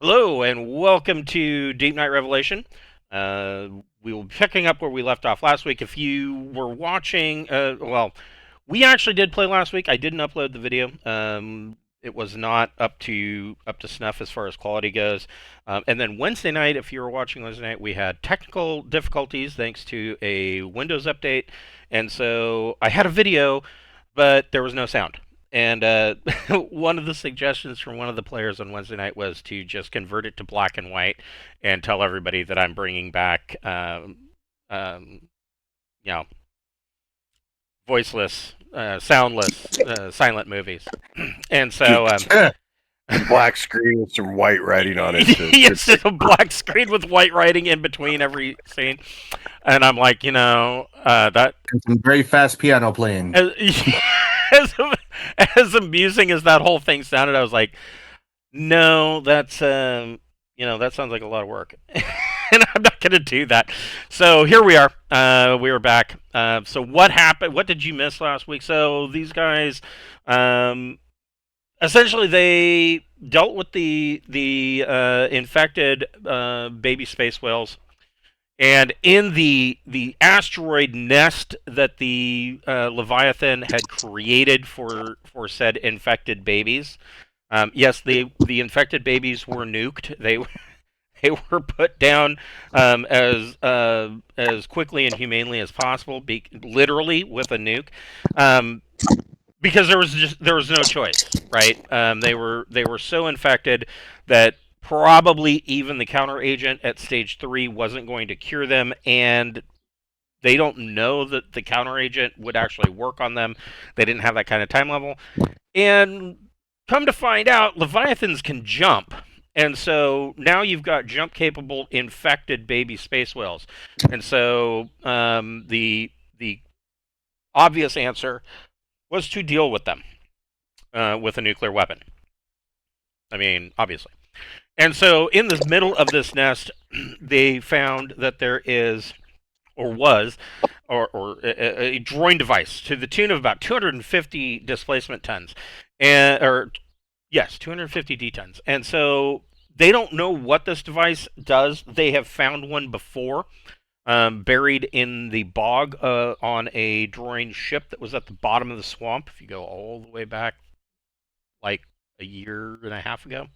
Hello and welcome to Deepnight Revelation. We will be picking up where we left off last week. If you were watching, we actually did play last week. I didn't upload the video. It was not up to snuff as far as quality goes. And then Wednesday night, if you were watching Wednesday night, we had technical difficulties thanks to a Windows update, and so I had a video, but there was no sound. And one of the suggestions from one of the players on Wednesday night was to just convert it to black and white and tell everybody that I'm bringing back, um, you know, voiceless, soundless, silent movies. And so, Black screen with some white writing on it. yes, a black screen with white writing in between every scene. And I'm like, that And some very fast piano playing. as, as amusing as that whole thing sounded, I was like, no, that sounds like a lot of work, and I'm not going to do that. So here we are. We are back. So what happened? What did you miss last week? So these guys, essentially, they dealt with the infected baby space whales. And in the asteroid nest that the Leviathan had created for said infected babies, yes, the infected babies were nuked. They were put down as quickly and humanely as possible, literally with a nuke, because there was no choice, right? They were so infected that probably even the counter agent at stage 3 wasn't going to cure them, and they don't know that the counter agent would actually work on them. They didn't have that kind of time level. And come to find out, Leviathans can jump. And so now you've got jump capable infected baby space whales. And so the obvious answer was to deal with them with a nuclear weapon. I mean, obviously. And so in the middle of this nest, they found that there is, or was, or a droid device to the tune of about 250 displacement tons, yes, 250 D-tons. And so they don't know what this device does. They have found one before, buried in the bog on a droid ship that was at the bottom of the swamp, if you go all the way back, like a year and a half ago.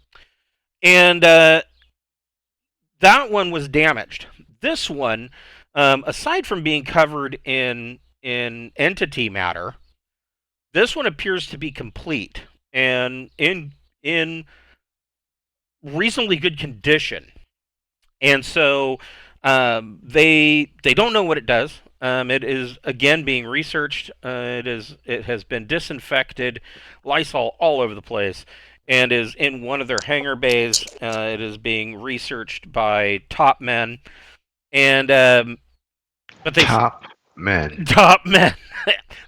And that one was damaged. This one, aside from being covered in entity matter, this one appears to be complete and in reasonably good condition. And so they don't know what it does. It is again being researched. It has been disinfected, Lysol all over the place, and is in one of their hangar bays. It is being researched by top men, and but they Top men. top men.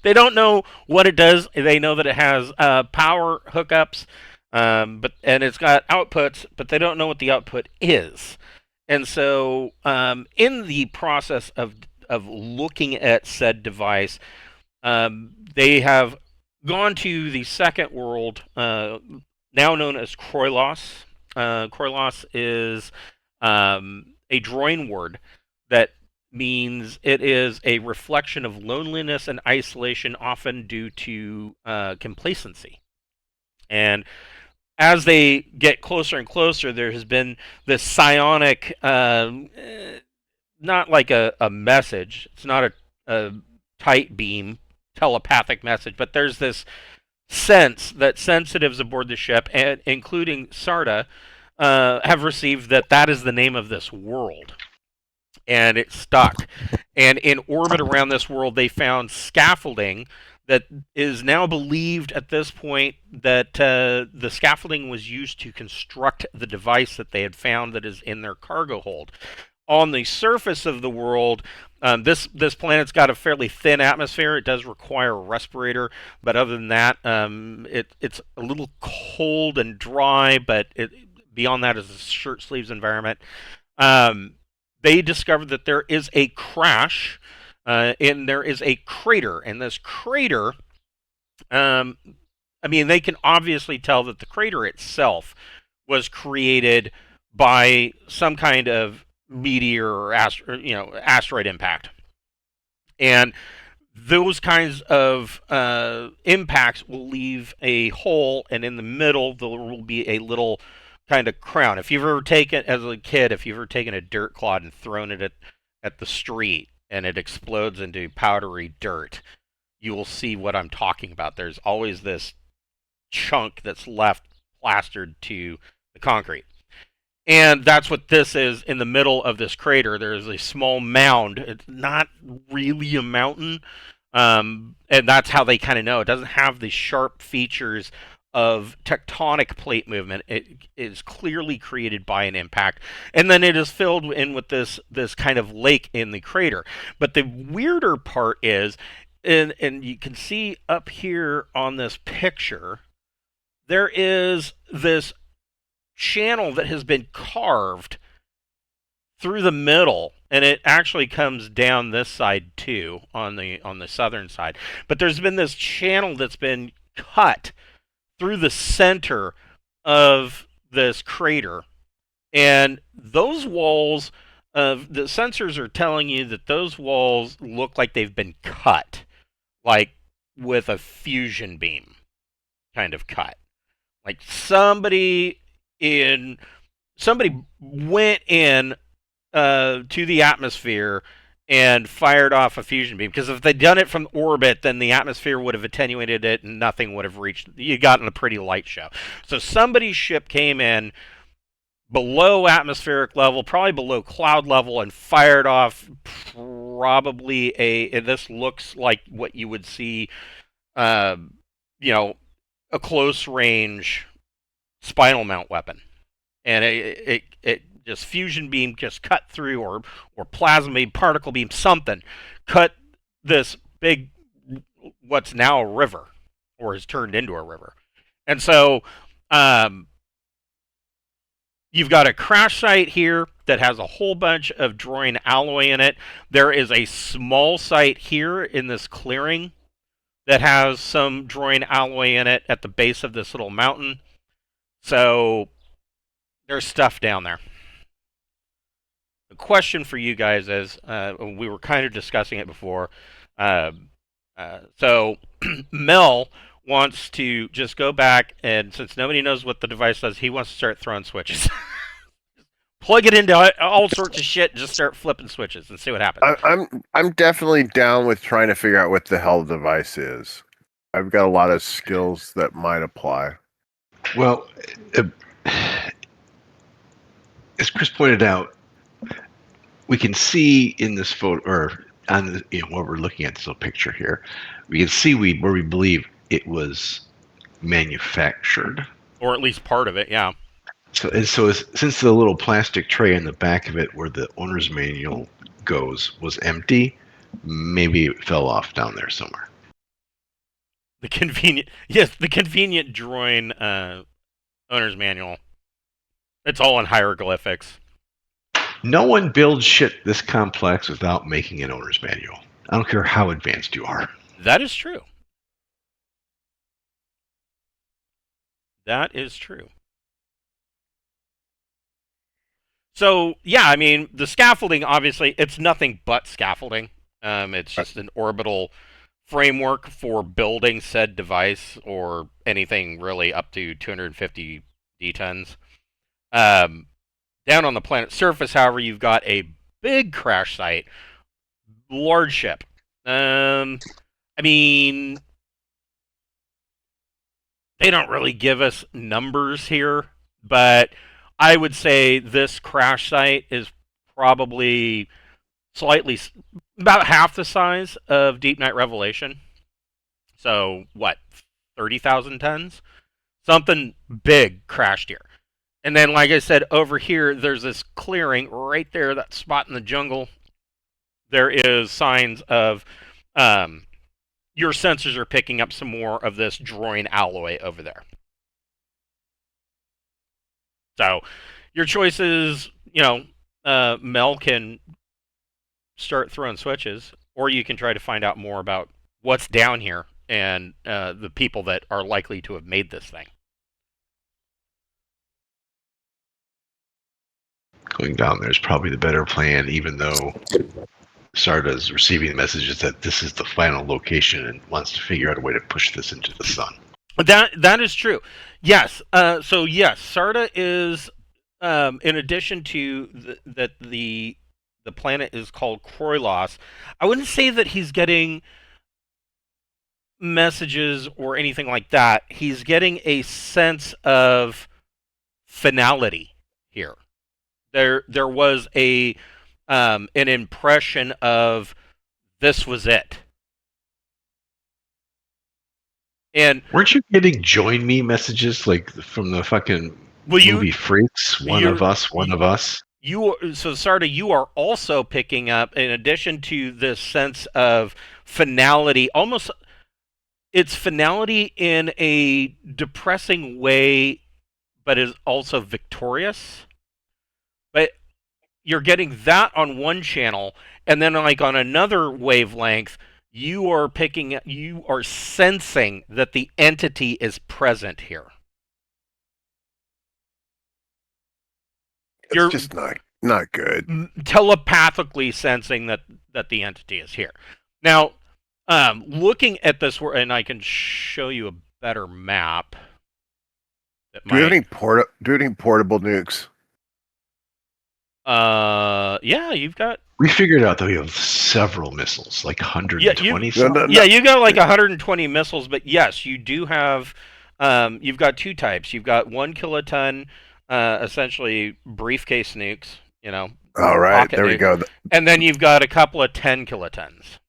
They don't know what it does. They know that it has power hookups, and it's got outputs, but they don't know what the output is. And so, in the process of looking at said device, they have gone to the second world, now known as Kroylos. Kroylos is a droid word that means it is a reflection of loneliness and isolation, often due to complacency. And as they get closer and closer, there has been this psionic, not like a message. It's not a tight beam telepathic message, but there's this sense that sensitives aboard the ship, and including Sarda, have received that is the name of this world. And it's stuck. And in orbit around this world, they found scaffolding that is now believed at this point that the scaffolding was used to construct the device that they had found that is in their cargo hold. On the surface of the world, this planet's got a fairly thin atmosphere. It does require a respirator, but other than that, it's a little cold and dry. But beyond that is a shirt sleeves environment. They discovered that there is a crash, and there is a crater. And this crater, they can obviously tell that the crater itself was created by some kind of meteor or asteroid impact. And those kinds of impacts will leave a hole, and in the middle there will be a little kind of crown. If you've ever taken, as a kid, if you've ever taken a dirt clod and thrown it at the street and it explodes into powdery dirt, you will see what I'm talking about. There's always this chunk that's left plastered to the concrete. And that's what this is in the middle of this crater. There's a small mound. It's not really a mountain. And that's how they kind of know. It doesn't have the sharp features of tectonic plate movement. It is clearly created by an impact. And then it is filled in with this kind of lake in the crater. But the weirder part is, and you can see up here on this picture, there is this channel that has been carved through the middle, and it actually comes down this side too, on the southern side. But there's been this channel that's been cut through the center of this crater, and those walls of the sensors are telling you that those walls look like they've been cut, like with a fusion beam kind of cut. Like somebody went in to the atmosphere and fired off a fusion beam. Because if they'd done it from orbit, then the atmosphere would have attenuated it and nothing would have reached. You gotten a pretty light show. So somebody's ship came in below atmospheric level, probably below cloud level, and fired off probably this looks like what you would see, a close range spinal mount weapon. And it just fusion beam just cut through, or plasma beam, particle beam, something cut this big, what's now a river, or has turned into a river. And so you've got a crash site here that has a whole bunch of droid alloy in it. There is a small site here in this clearing that has some droid alloy in it at the base of this little mountain. So there's stuff down there. The question for you guys is, we were kind of discussing it before. So Mel wants to just go back, and since nobody knows what the device does, he wants to start throwing switches. Plug it into all sorts of shit and just start flipping switches and see what happens. I'm definitely down with trying to figure out what the hell the device is. I've got a lot of skills that might apply. Well, as Chris pointed out, we can see in this photo, or on what we're looking at, this little picture here, we can see where we believe it was manufactured, or at least part of it, yeah. So since the little plastic tray in the back of it, where the owner's manual goes, was empty, maybe it fell off down there somewhere. The convenient droid owner's manual. It's all in hieroglyphics. No one builds shit this complex without making an owner's manual. I don't care how advanced you are. That is true. That is true. So, yeah, I mean, the scaffolding, obviously, it's nothing but scaffolding. It's just an orbital framework for building said device, or anything really up to 250 D-tons. Down on the planet's surface, however, you've got a big crash site, large ship. I mean, they don't really give us numbers here, but I would say this crash site is probably slightly, about half the size of Deepnight Revelation. So, what, 30,000 tons? Something big crashed here. And then, like I said, over here, there's this clearing right there, that spot in the jungle. There is signs of, your sensors are picking up some more of this droid alloy over there. So, your choice is, Mel can start throwing switches, or you can try to find out more about what's down here and the people that are likely to have made this thing. Going down there is probably the better plan, even though Sarda's receiving messages that this is the final location and wants to figure out a way to push this into the sun. That is true. Yes. So yes, Sarda is, in addition to that the planet is called Kroylos. I wouldn't say that he's getting messages or anything like that. He's getting a sense of finality here. There was an impression of this was it. And weren't you getting join me messages like from the fucking movie Freaks? One of us. So Sarda, you are also picking up, in addition to this sense of finality, almost it's finality in a depressing way, but is also victorious. But you're getting that on one channel, and then like on another wavelength, you are sensing that the entity is present here. It's just not good. Telepathically sensing that the entity is here. Now, looking at this, and I can show you a better map. Do you have any portable nukes? Yeah, you've got. We figured out that we have several missiles, like 120. Yeah, you got like 120 missiles, but yes, you do have. You've got two types. You've got 1 kiloton, essentially briefcase nukes. You know. All right, there we go. And then you've got a couple of 10 kilotons.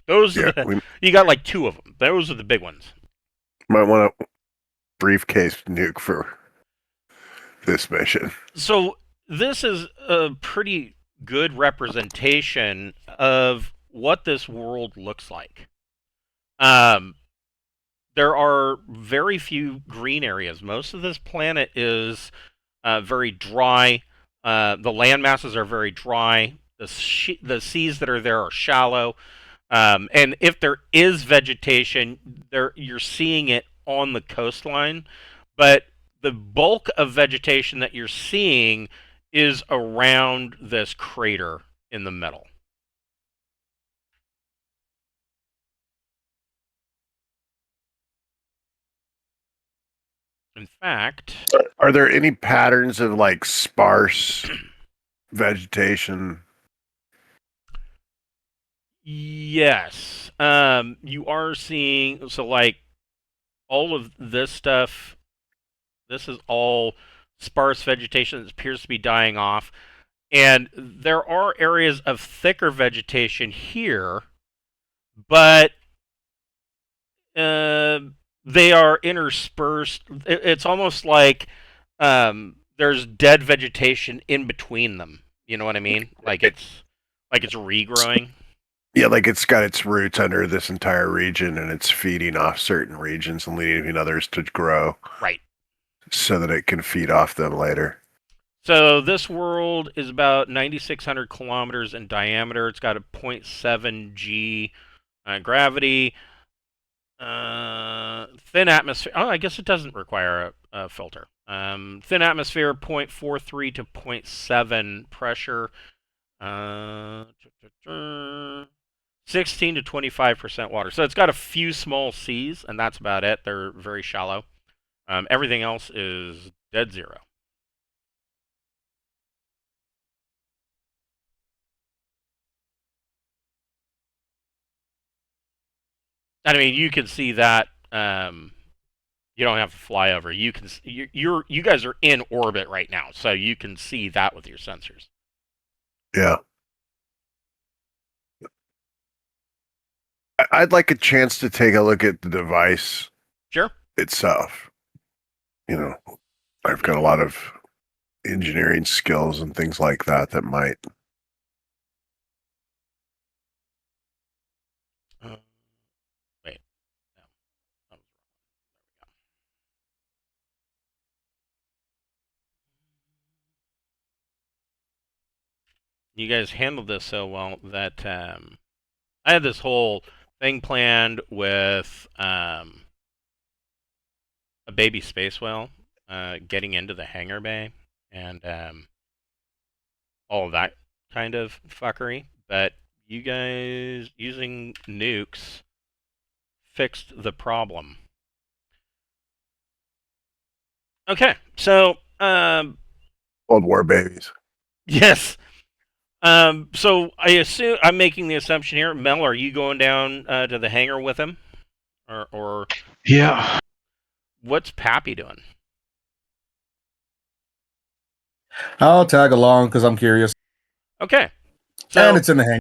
Those are you got like 2 of them. Those are the big ones. Might want a briefcase nuke for this mission. So this is a pretty good representation of what this world looks like. There are very few green areas. Most of this planet is very dry. The land masses are very dry. The seas that are there are shallow. And if there is vegetation, you're seeing it on the coastline. But the bulk of vegetation that you're seeing is around this crater in the middle. In fact, are there any patterns of like sparse vegetation? Yes. You are seeing, so like all of this stuff, this is all sparse vegetation that appears to be dying off. And there are areas of thicker vegetation here, but they are interspersed. It's almost like there's dead vegetation in between them. You know what I mean? Like it's regrowing. Yeah, like it's got its roots under this entire region, and it's feeding off certain regions and leaving others to grow. Right. So that it can feed off them later. So this world is about 9,600 kilometers in diameter. It's got a 0.7 g gravity. Thin atmosphere. Oh, I guess it doesn't require a filter. Thin atmosphere, 0.43 to 0.7 pressure. 16 to 25% water. So it's got a few small seas, and that's about it. They're very shallow. Everything else is dead zero. I mean, you can see that. You don't have to fly over. You can. You guys are in orbit right now, so you can see that with your sensors. Yeah. I'd like a chance to take a look at the device. Sure. Itself. You know, I've got a lot of engineering skills and things like that that might. Wait. No. You guys handled this so well that I had this whole thing planned with a baby space whale getting into the hangar bay, and all of that kind of fuckery, but you guys using nukes fixed the problem. Okay, so World War babies. yes. So I assume I'm making the assumption here. Mel, are you going down to the hangar with him, or Yeah. what's Pappy doing? I'll tag along because I'm curious. Okay, so And it's in the hang.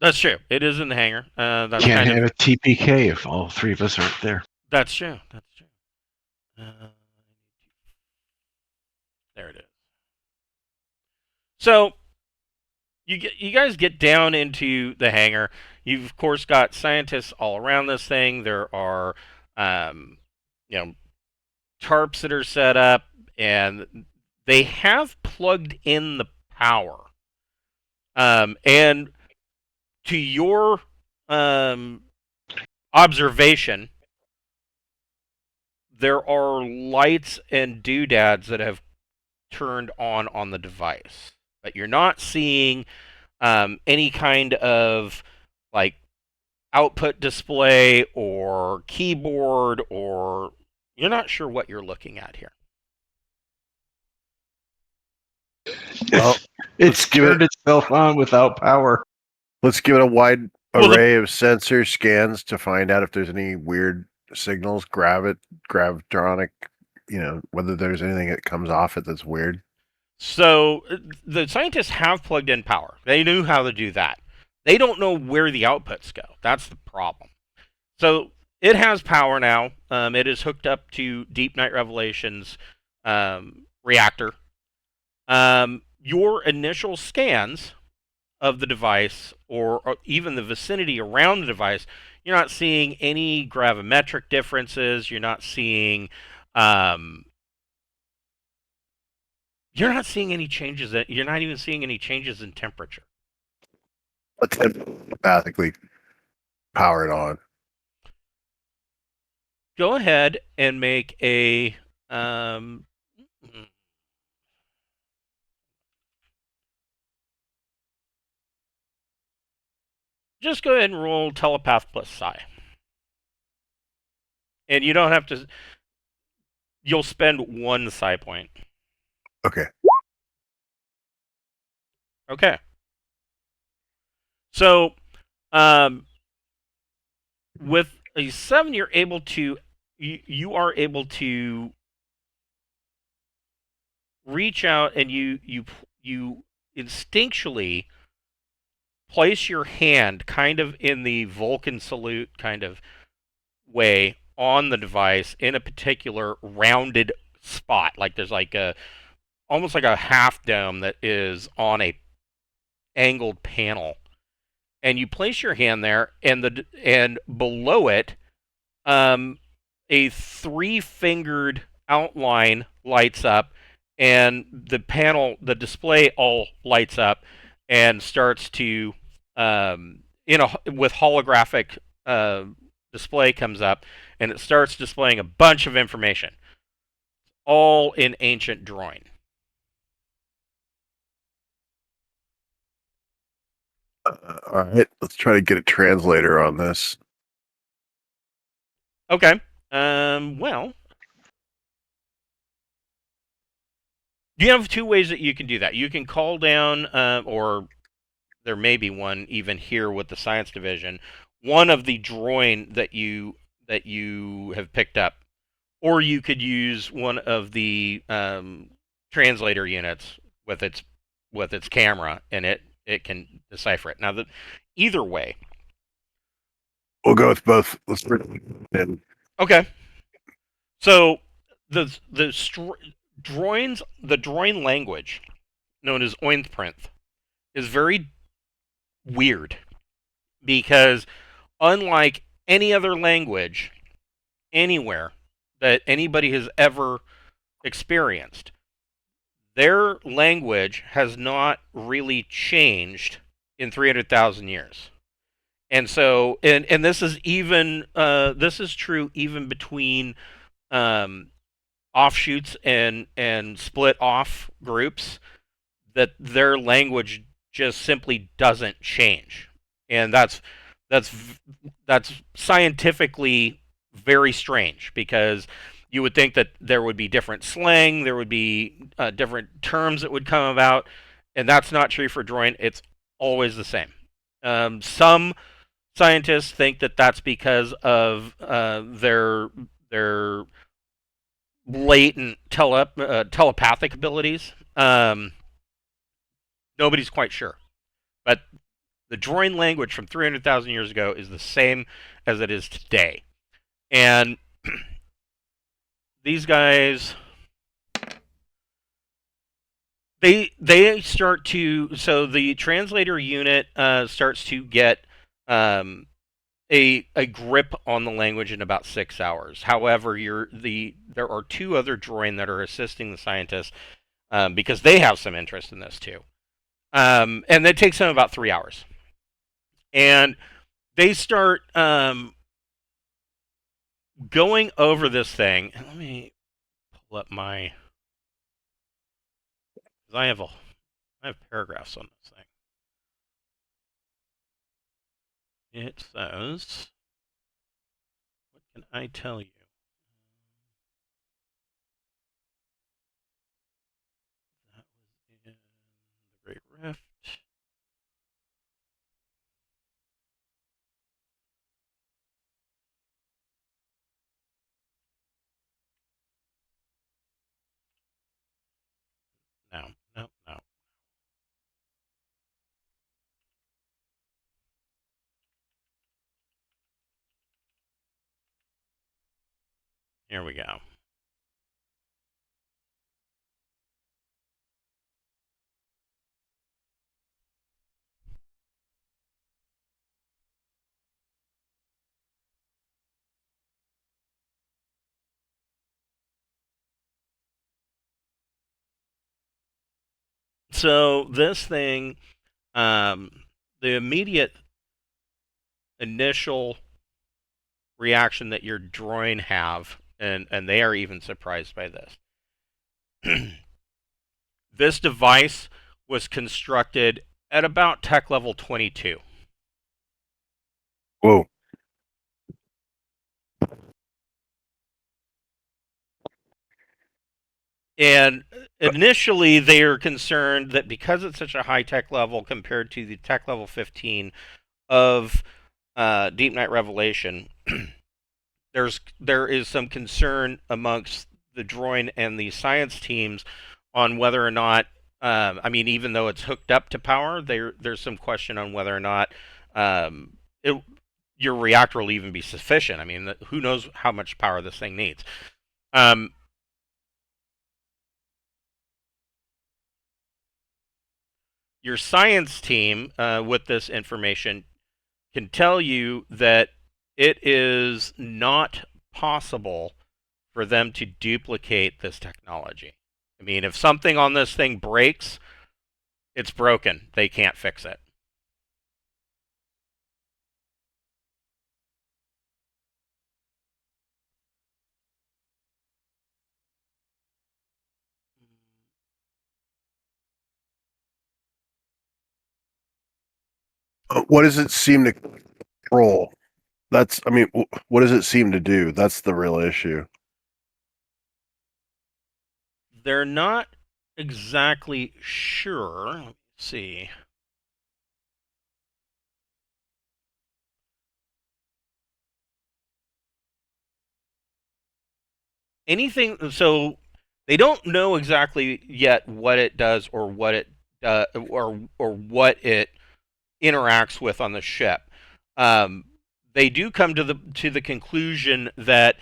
that's true. It is in the hangar. That's Can't kind have of a TPK if all three of us aren't there. that's true. That's true. There it is. So you guys get down into the hangar. You've of course got scientists all around this thing. There are you know, tarps that are set up, and they have plugged in the power. And to your observation, there are lights and doodads that have turned on the device, but you're not seeing any kind of like output display or keyboard, or you're not sure what you're looking at here. Well, It's turned itself on without power. let's give it a wide Well, array of sensor scans to find out if there's any weird signals, gravitonic, whether there's anything that comes off it that's weird. So the scientists have plugged in power. They knew how to do that. They don't know where the outputs go. That's the problem. So it has power now. It is hooked up to Deepnight Revelation's reactor. Your initial scans of the device, or even the vicinity around the device, you're not seeing any gravimetric differences. You're not seeing you're not seeing any changes. You're not even seeing any changes in temperature. Let's empathically power it on. Go ahead and make a just go ahead and roll telepath plus psi. And you don't have to. You'll spend 1 psi point. Okay. Okay. So, with a 7, you're able to. You are able to reach out, and you instinctually place your hand kind of in the Vulcan salute kind of way on the device in a particular rounded spot. Like there's like a almost like a half dome that is on a angled panel, and you place your hand there, and below it, a 3-fingered outline lights up, and the display all lights up and starts to with holographic display comes up, and it starts displaying a bunch of information, all in ancient Droin. All right, let's try to get a translator on this. Okay. Well, you have 2 ways that you can do that. You can call down, or there may be one even here with the science division, one of the Droin that you have picked up, or you could use one of the translator units with its camera, and it can decipher it. Now, either way. We'll go with both. Let's bring it in. Okay. So the Droin language, known as Ointhprinth, is very weird, because unlike any other language anywhere that anybody has ever experienced, their language has not really changed in 300,000 years. And so, and this is even this is true even between offshoots and split off groups. that their language just simply doesn't change, and that's scientifically very strange, because you would think that there would be different slang, there would be different terms that would come about, and that's not true for droid. It's always the same. Some scientists think that that's because of their latent telepathic abilities. Nobody's quite sure, but the droid language from 300,000 years ago is the same as it is today, and these guys, they start to, so the translator unit starts to get a grip on the language in about 6 hours. However, there are two other droid that are assisting the scientists, because they have some interest in this too, and that takes them about 3 hours, and they start going over this thing. And let me pull up my, because I have paragraphs on this thing. It says, what can I tell you? That was in the Great Rift. No. Here we go. So this thing, the immediate initial reaction that your droid have, and they are even surprised by this. This device was constructed at about tech level 22. Whoa. And initially, they are concerned that because it's such a high tech level compared to the tech level 15 of Deepnight Revelation, there is some concern amongst the droid and the science teams on whether or not, I mean, even though it's hooked up to power, there's some question on whether or not your reactor will even be sufficient. I mean, who knows how much power this thing needs. Your science team, with this information, can tell you that it is not possible for them to duplicate this technology. I mean, if something on this thing breaks, it's broken. They can't fix it. What does it seem to control? That's, I mean, what does it seem to do? That's the real issue. They're not exactly sure. Let me see. Anything, so they don't know exactly yet what it does, or what it or what it interacts with on the ship. They do come to the conclusion that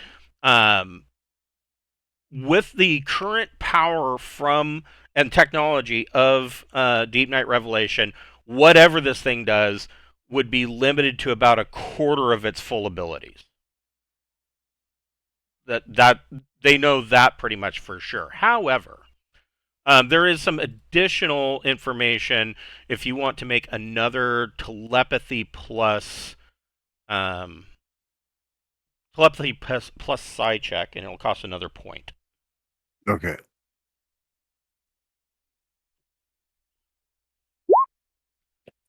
with the current power from and technology of Deepnight Revelation, whatever this thing does would be limited to about a quarter of its full abilities. That they know that pretty much for sure. However, there is some additional information if you want to make another telepathy plus psi check, and it'll cost another point. Okay.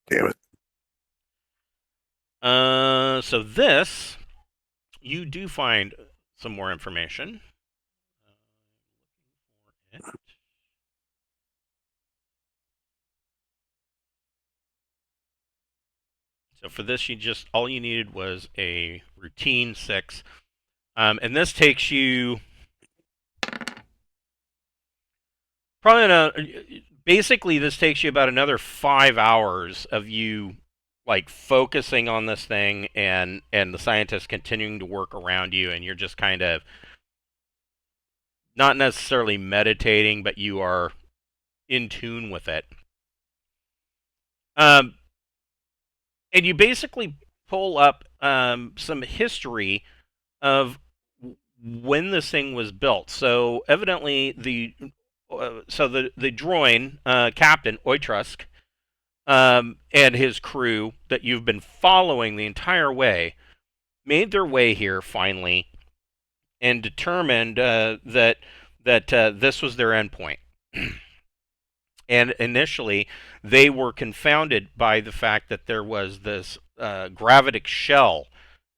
Damn it. So this, you do find some more information. So for this, all you needed was a routine 6, and this takes you basically this takes you about another 5 hours of you like focusing on this thing, and the scientists continuing to work around you, and you're just kind of not necessarily meditating, but you are in tune with it. And you basically pull up some history of when this thing was built. So evidently the droid captain Oitrusk and his crew that you've been following the entire way made their way here finally and determined that this was their endpoint. And initially, they were confounded by the fact that there was this gravitic shell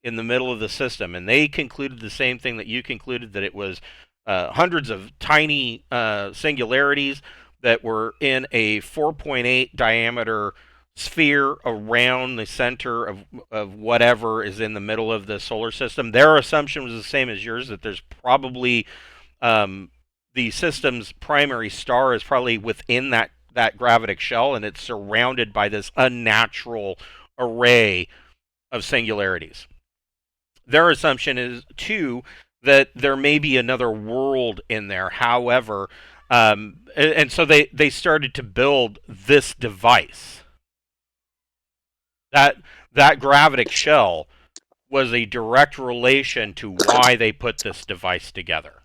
in the middle of the system, and they concluded the same thing that you concluded, that it was hundreds of tiny singularities that were in a 4.8 diameter sphere around the center of whatever is in the middle of the solar system. Their assumption was the same as yours, that there's probably the system's primary star is probably within that gravitic shell, and it's surrounded by this unnatural array of singularities. Their assumption is, too, that there may be another world in there. However, and so they started to build this device. That gravitic shell was a direct relation to why they put this device together.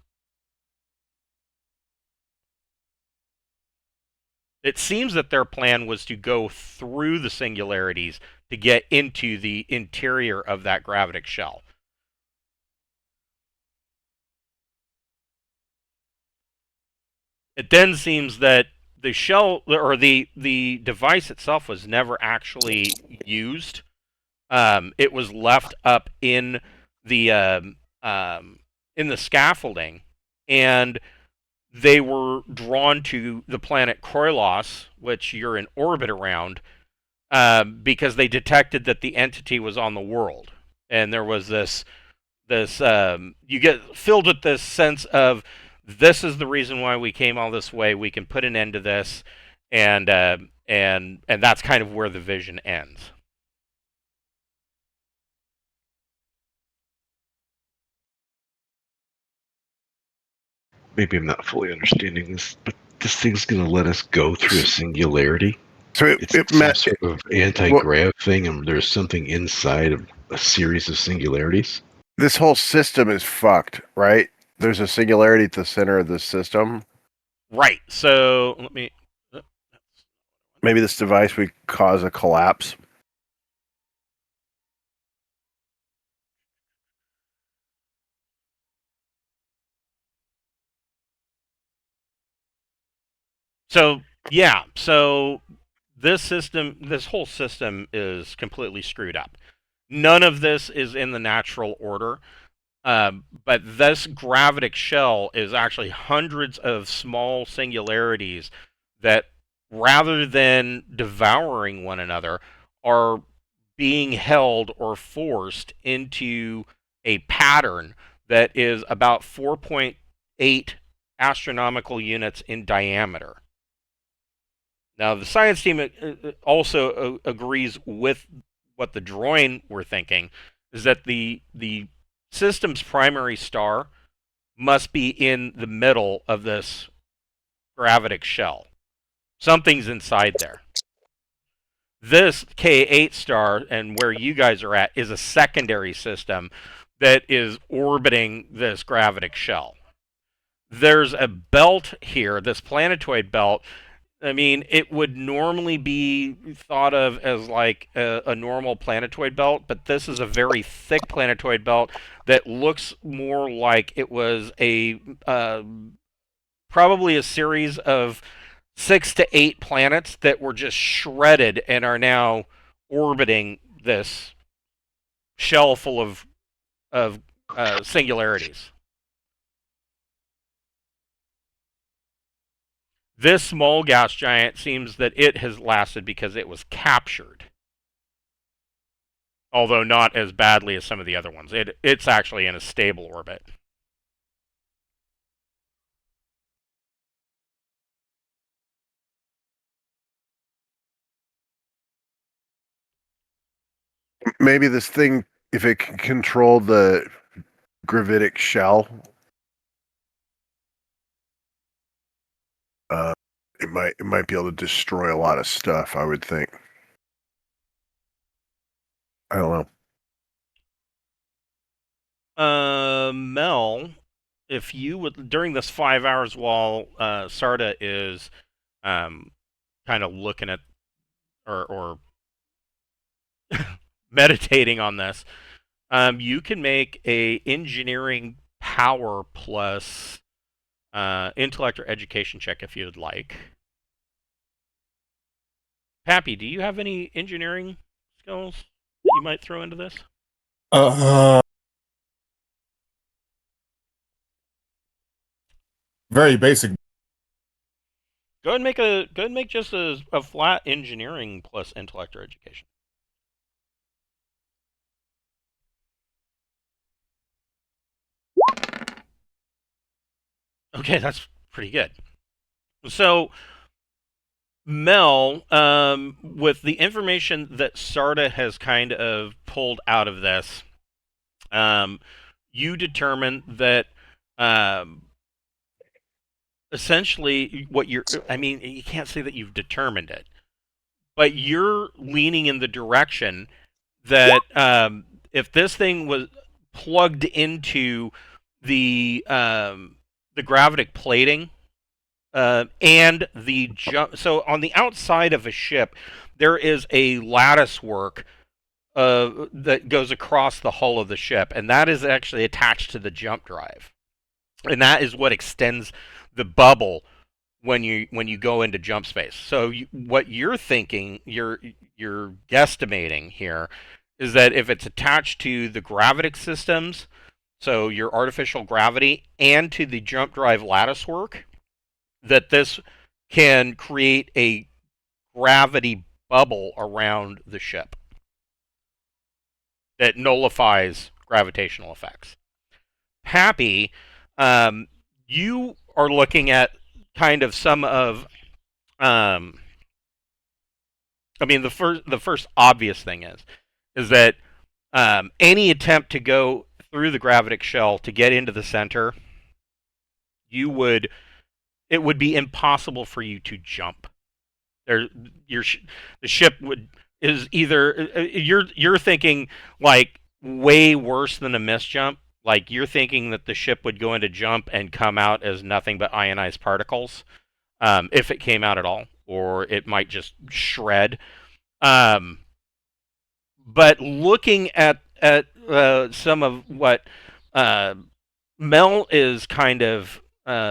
It seems that their plan was to go through the singularities to get into the interior of that gravitic shell. It then seems that the shell, or the device itself, was never actually used. It was left up in the scaffolding, and they were drawn to the planet Kroylos, which you're in orbit around, because they detected that the entity was on the world, and there was this you get filled with this sense of, this is the reason why we came all this way. We can put an end to this, and that's kind of where the vision ends. Maybe I'm not fully understanding this, but this thing's going to let us go through a singularity. So It's some sort of anti-grav thing, and there's something inside of a series of singularities. This whole system is fucked, right? There's a singularity at the center of the system. Right. So let me. Maybe this device would cause a collapse. So yeah. So this whole system is completely screwed up. None of this is in the natural order. But this gravitic shell is actually hundreds of small singularities that, rather than devouring one another, are being held or forced into a pattern that is about 4.8 astronomical units in diameter. Now, the science team also agrees with what the droid were thinking, is that the system's primary star must be in the middle of this gravitic shell. Something's inside there. This K8 star, and where you guys are at, is a secondary system that is orbiting this gravitic shell. There's a belt here, this planetoid belt. I mean, it would normally be thought of as like a normal planetoid belt, but this is a very thick planetoid belt that looks more like it was probably a series of 6 to 8 planets that were just shredded and are now orbiting this shell full of singularities. This small gas giant seems that it has lasted because it was captured. Although not as badly as some of the other ones. It's actually in a stable orbit. Maybe this thing, if it can control the gravitic shell, it might be able to destroy a lot of stuff, I would think. I don't know. Mel, if you would, during this 5 hours while Sarda is kind of looking at or meditating on this, you can make a engineering power plus intellect or education check if you'd like. Pappy, do you have any engineering skills that you might throw into this? Very basic. Go ahead and make just a flat engineering plus intellect or education. Okay, that's pretty good. So, Mel, with the information that Sarda has kind of pulled out of this, you determine that essentially what I mean, you can't say that you've determined it, but you're leaning in the direction that if this thing was plugged into the gravitic plating and the jump, so on the outside of a ship, there is a lattice work that goes across the hull of the ship, and that is actually attached to the jump drive, and that is what extends the bubble when you go into jump space. So what you're thinking, you're guesstimating here, is that if it's attached to the gravitic systems, so your artificial gravity, and to the jump drive lattice work, that this can create a gravity bubble around the ship that nullifies gravitational effects. Pappy, you are looking at kind of some of, I mean, the first obvious thing is that any attempt to go through the gravitic shell to get into the center, it would be impossible for you to jump. The ship is either you're thinking like way worse than a misjump. Like you're thinking that the ship would go into jump and come out as nothing but ionized particles, if it came out at all, or it might just shred. But looking at some of what Mel is kind of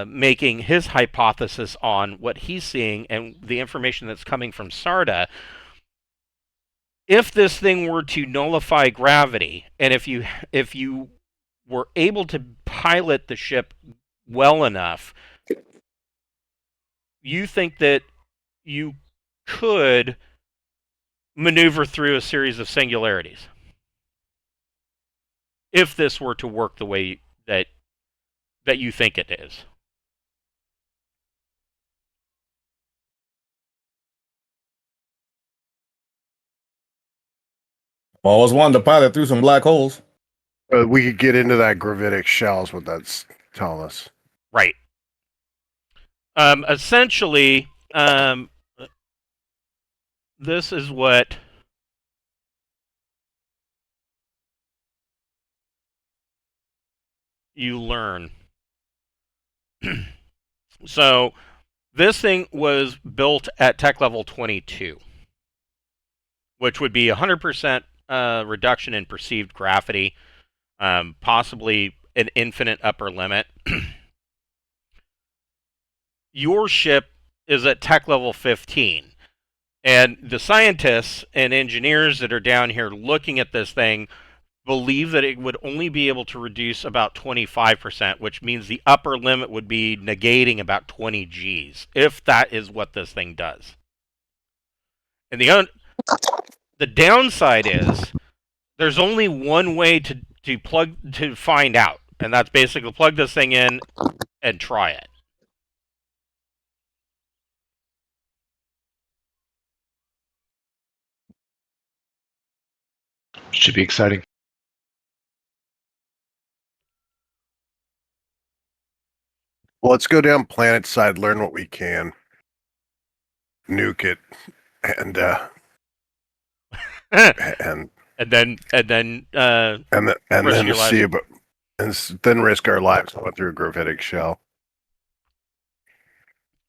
making his hypothesis on what he's seeing and the information that's coming from Sarda, if this thing were to nullify gravity, and if you were able to pilot the ship well enough, you think that you could maneuver through a series of singularities if this were to work the way that you think it is. Always wanted to pilot through some black holes. We could get into that gravitic shell is what that's telling us. Right. Essentially, this is what you learn. So, this thing was built at tech level 22, which would be 100% reduction in perceived gravity, possibly an infinite upper limit. Your ship is at tech level 15. And the scientists and engineers that are down here looking at this thing believe that it would only be able to reduce about 25%, which means the upper limit would be negating about 20 Gs, if that is what this thing does. And the downside is there's only one way to find out, and that's basically plug this thing in and try it. Should be exciting. Well, let's go down planet side, learn what we can, nuke it, and and and then then your see lives. about, and then risk our lives going through a gravitic shell.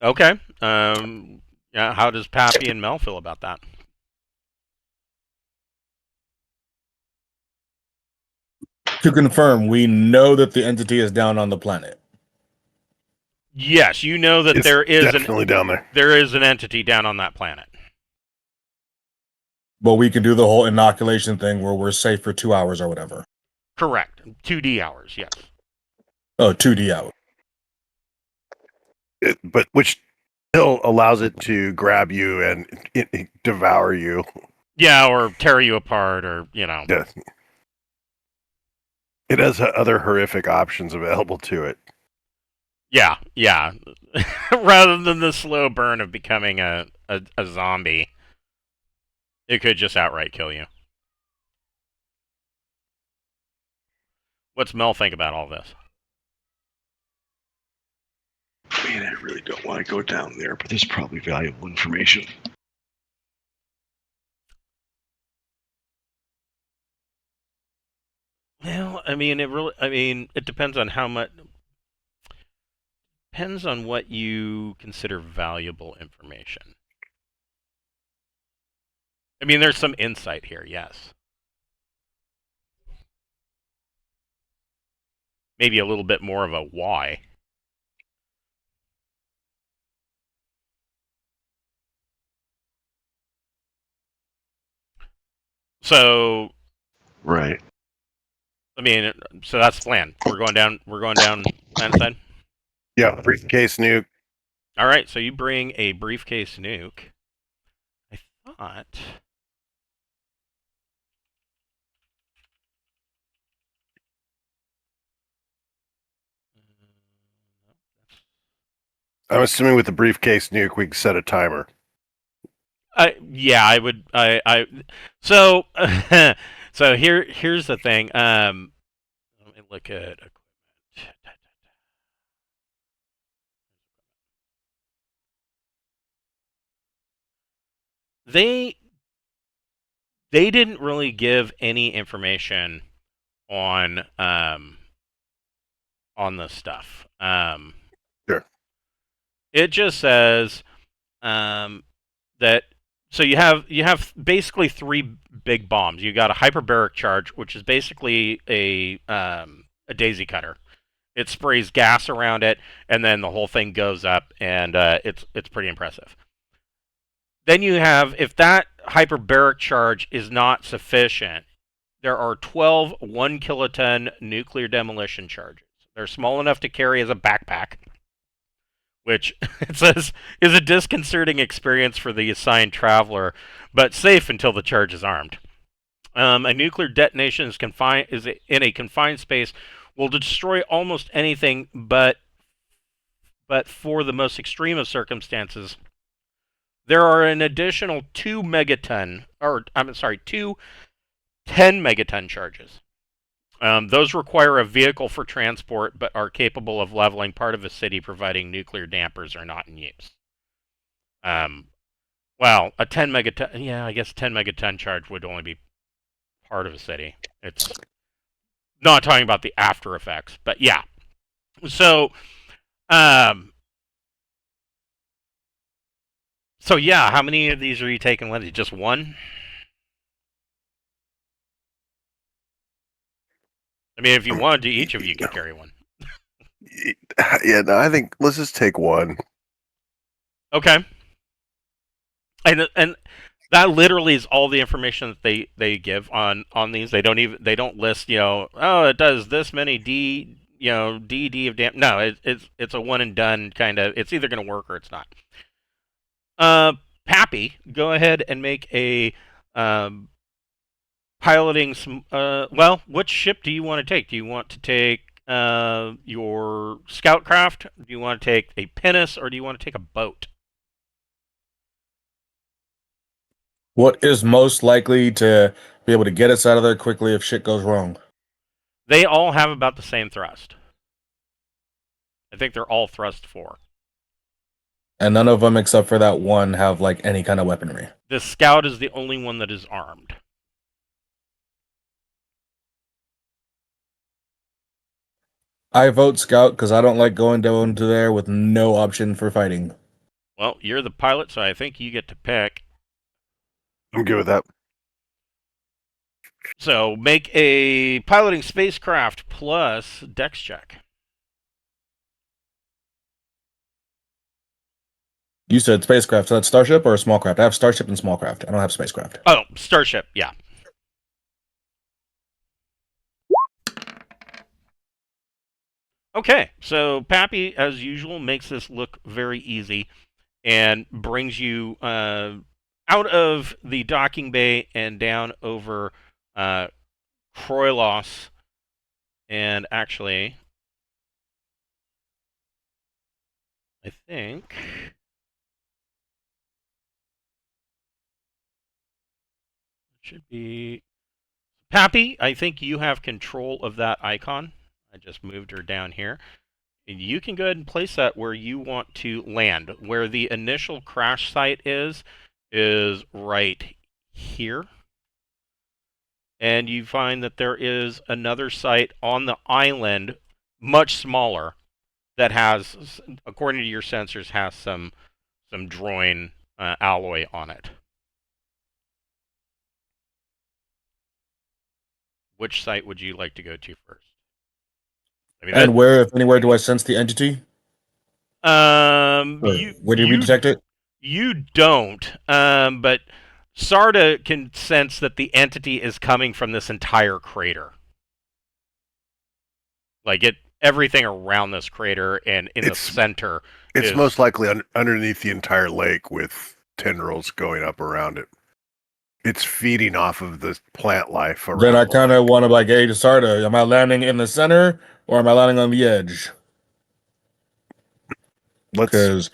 Okay. Yeah. How does Pappy and Mel feel about that? To confirm, we know that the entity is down on the planet. Yes, you know that It's there is definitely down there. there is an entity down on that planet. But we can do the whole inoculation thing where we're safe for 2 hours or whatever. Correct. 2D hours. Yes. Oh, 2D hours. But which still allows it to grab you and devour you. Yeah, or tear you apart, or Yeah. It has other horrific options available to it. Yeah. Rather than the slow burn of becoming a zombie, it could just outright kill you. What's Mel think about all this? Man, I really don't want to go down there, but there's probably valuable information. Well, I mean, it depends on how much. Depends on what you consider valuable information. I mean, there's some insight here, yes. Maybe a little bit more of a why. So, Right. I mean, so that's the plan. We're going down planet side. Yeah, briefcase nuke. All right, so you bring a briefcase nuke. I thought. I'm assuming with the briefcase nuke, we can set a timer. Yeah, I would. So, so here's the thing. Let me look at equipment. They didn't really give any information on this stuff. Sure. It just says that so you have basically three big bombs. You got a hyperbaric charge, which is basically a daisy cutter. It sprays gas around it, and then the whole thing goes up, and it's pretty impressive. Then you have, if that hyperbaric charge is not sufficient, there are 12 1 kiloton nuclear demolition charges. They're small enough to carry as a backpack, which it says is a disconcerting experience for the assigned traveler, but safe until the charge is armed. A nuclear detonation is in a confined space will destroy almost anything, but for the most extreme of circumstances, there are an additional 2 10 megaton charges. Those require a vehicle for transport, but are capable of leveling part of a city, providing nuclear dampers are not in use. Well, a 10 megaton, yeah, I guess 10 megaton charge would only be part of a city. It's not talking about the after effects, but yeah. So, yeah, how many of these are you taking, Lindsay? Just one? I mean, if you wanted to, each of you could carry one. Yeah, no, I think let's just take one. Okay. And that literally is all the information that they give on these. They don't list, oh, it does this many D of damn. No, it's a one and done kind of. It's either going to work or it's not. Pappy, go ahead and make a piloting some. Well, which ship do you want to take? Do you want to take your scout craft? Do you want to take a pinnace, or do you want to take a boat? What is most likely to be able to get us out of there quickly if shit goes wrong? They all have about the same thrust. I think they're all thrust 4. And none of them, except for that one, have like any kind of weaponry. The scout is the only one that is armed. I vote scout because I don't like going down to there with no option for fighting. Well, you're the pilot, so I think you get to pick. I'm good with that. So make a piloting spacecraft plus dex check. You said spacecraft, so that's starship or a small craft? I have starship and small craft. I don't have spacecraft. Oh, starship, yeah. Okay, so Pappy, as usual, makes this look very easy and brings you out of the docking bay and down over Kroylos. And actually, I think it should be Pappy. I think you have control of that icon. I just moved her down here. And you can go ahead and place that where you want to land. Where the initial crash site is right here. And you find that there is another site on the island, much smaller, that has, according to your sensors, has some droin alloy on it. Which site would you like to go to first? I mean, And where, if anywhere, do I sense the entity? Where do we detect it? You don't, but Sarda can sense that the entity is coming from this entire crater. Like everything around this crater and in the center. It's most likely underneath the entire lake with tendrils going up around it. It's feeding off of the plant life around. Then I kind of want to like, hey, Sarda, am I landing in the center or am I landing on the edge? Because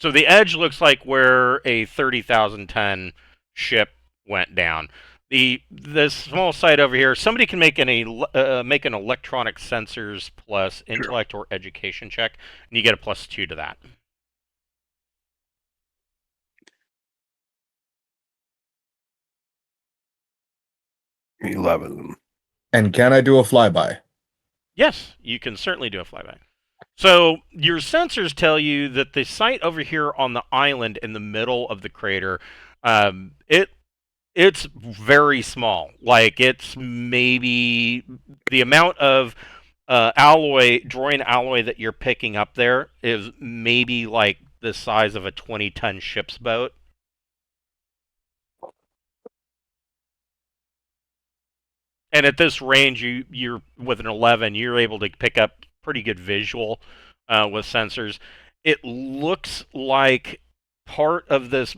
so the edge looks like where a 30,000 ton ship went down. This small site over here, somebody can make an electronic sensors plus intellect or education check, and you get a +2 to that. $11. And can I do a flyby? Yes, you can certainly do a flyby. So your sensors tell you that the site over here on the island in the middle of the crater, it's very small. Like it's maybe the amount of droin alloy that you're picking up there is maybe like the size of a 20-ton ship's boat. And at this range, you're with an 11, you're able to pick up pretty good visual with sensors. It looks like part of this,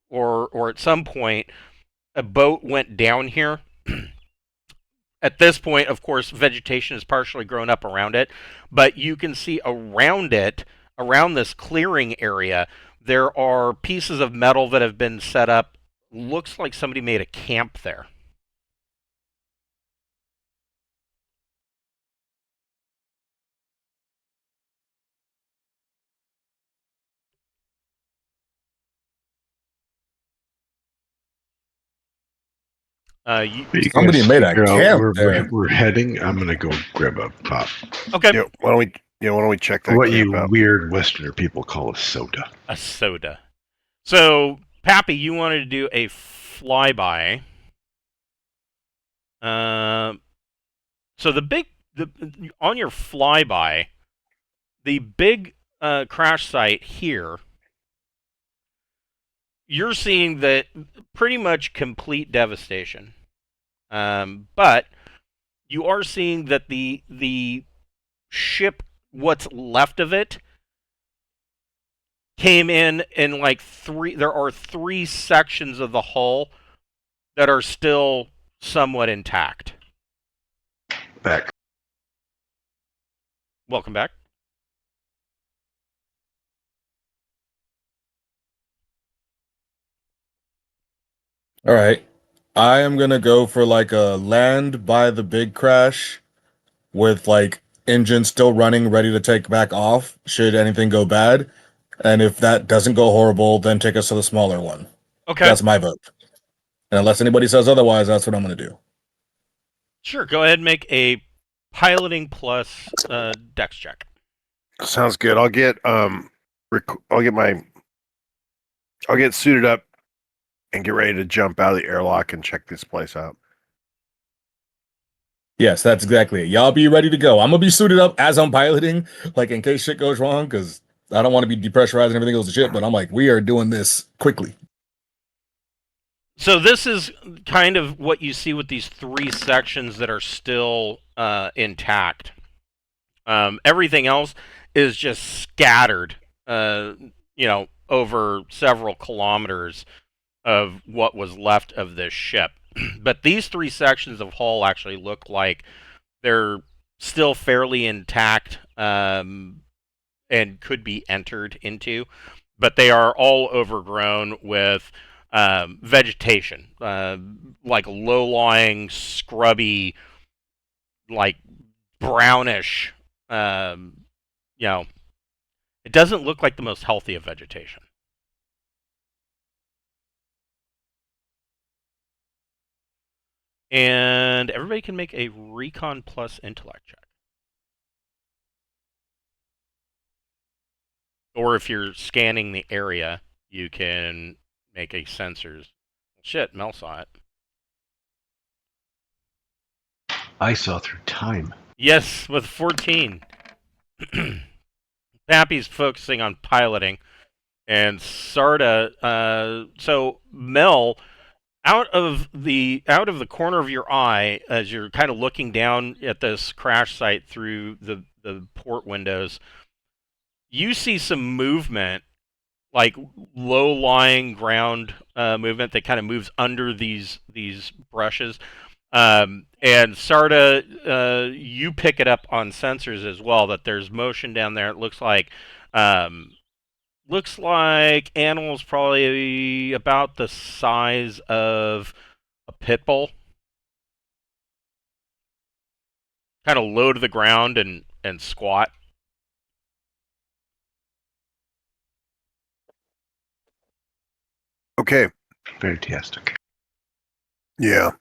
or at some point, a boat went down here. At this point, of course, vegetation is partially grown up around it, but you can see around it, around this clearing area, there are pieces of metal that have been set up. Looks like somebody made a camp there. Somebody made a camp there. We're heading. I'm gonna go grab a pop. Okay. Yeah, why don't we check that? What you out? weird Westerner people call a soda. A soda. So, Pappy, you wanted to do a flyby. So on your flyby, the big crash site here, you're seeing that pretty much complete devastation. But you are seeing that the ship, what's left of it, came in like three. There are three sections of the hull that are still somewhat intact. Back. Welcome back. All right. I am gonna go for like a land by the big crash with like engine still running, ready to take back off should anything go bad. And if that doesn't go horrible, then take us to the smaller one. Okay. That's my vote. And unless anybody says otherwise, that's what I'm gonna do. Sure. Go ahead and make a piloting plus dex check. Sounds good. I'll get suited up and get ready to jump out of the airlock and check this place out. Yes, that's exactly it. Y'all be ready to go. I'm gonna be suited up as I'm piloting, like in case shit goes wrong, because I don't want to be depressurized and everything goes to shit. But I'm like, we are doing this quickly. So this is kind of what you see with these three sections that are still intact. Everything else is just scattered, over several kilometers of what was left of this ship. But these three sections of hull actually look like they're still fairly intact and could be entered into, but they are all overgrown with vegetation, like low-lying, scrubby, like brownish. It doesn't look like the most healthy of vegetation. And everybody can make a recon plus intellect check. Or if you're scanning the area, you can make a sensors. Shit, Mel saw it. I saw through time. Yes, with 14. Pappy's focusing on piloting. And Sarda, so Mel, out of the corner of your eye, as you're kind of looking down at this crash site through the port windows, you see some movement, like low-lying ground movement that kind of moves under these brushes. And Sarda, you pick it up on sensors as well, that there's motion down there. It looks like animals probably about the size of a pit bull, kind of low to the ground and squat. Okay. Fantastic. Yeah.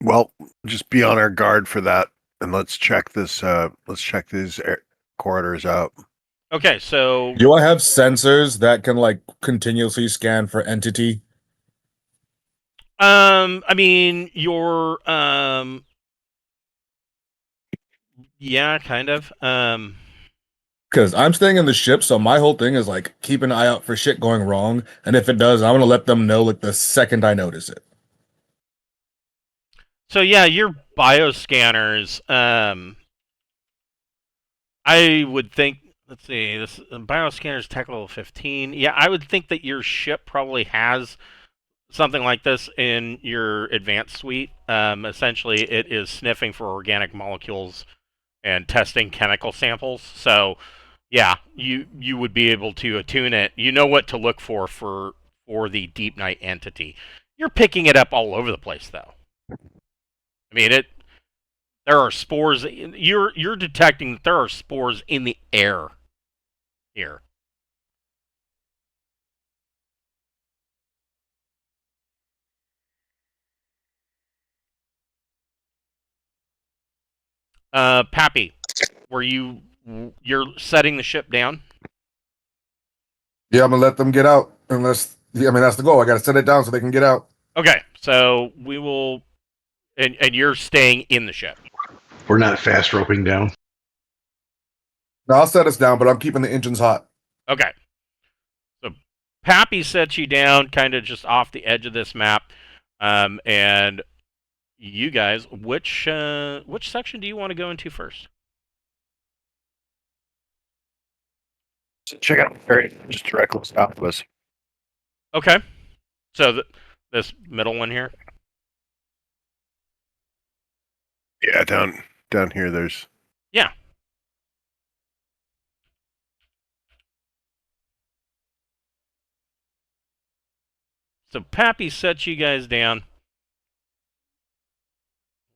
Well, just be on our guard for that, and let's check this. Let's check these corridors out. Okay, so Do I have sensors that can like continuously scan for entity? I mean, your yeah, kind of. Because I'm staying in the ship, so my whole thing is like keep an eye out for shit going wrong, and if it does, I want to let them know like the second I notice it. So yeah, your bioscanners. I would think. Let's see. This bioscanner's tech level 15. Yeah, I would think that your ship probably has something like this in your advanced suite. Essentially, it is sniffing for organic molecules and testing chemical samples. So, yeah, you would be able to attune it. You know what to look for the Deepnight entity. You're picking it up all over the place, though. I mean, there are spores. You're detecting that there are spores in the air here. Pappy, you're setting the ship down? Yeah, I'm gonna let them get out. Unless that's the goal. I gotta set it down so they can get out. Okay, so we will, and you're staying in the ship. We're not fast roping down. No, I'll set us down, but I'm keeping the engines hot. Okay. So Pappy sets you down kind of just off the edge of this map. And you guys, which section do you want to go into first? Check out the area just directly south of us. Okay. So this middle one here? Yeah, down here there's... Yeah. So Pappy sets you guys down.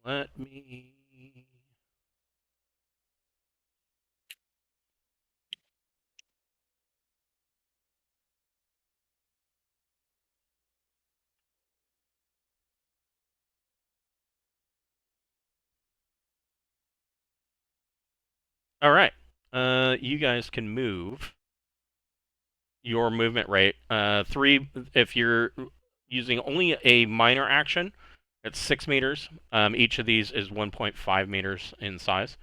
Let me... All right. You guys can move your movement rate. 3, if you're using only a minor action, it's 6 meters. Each of these is 1.5 meters in size.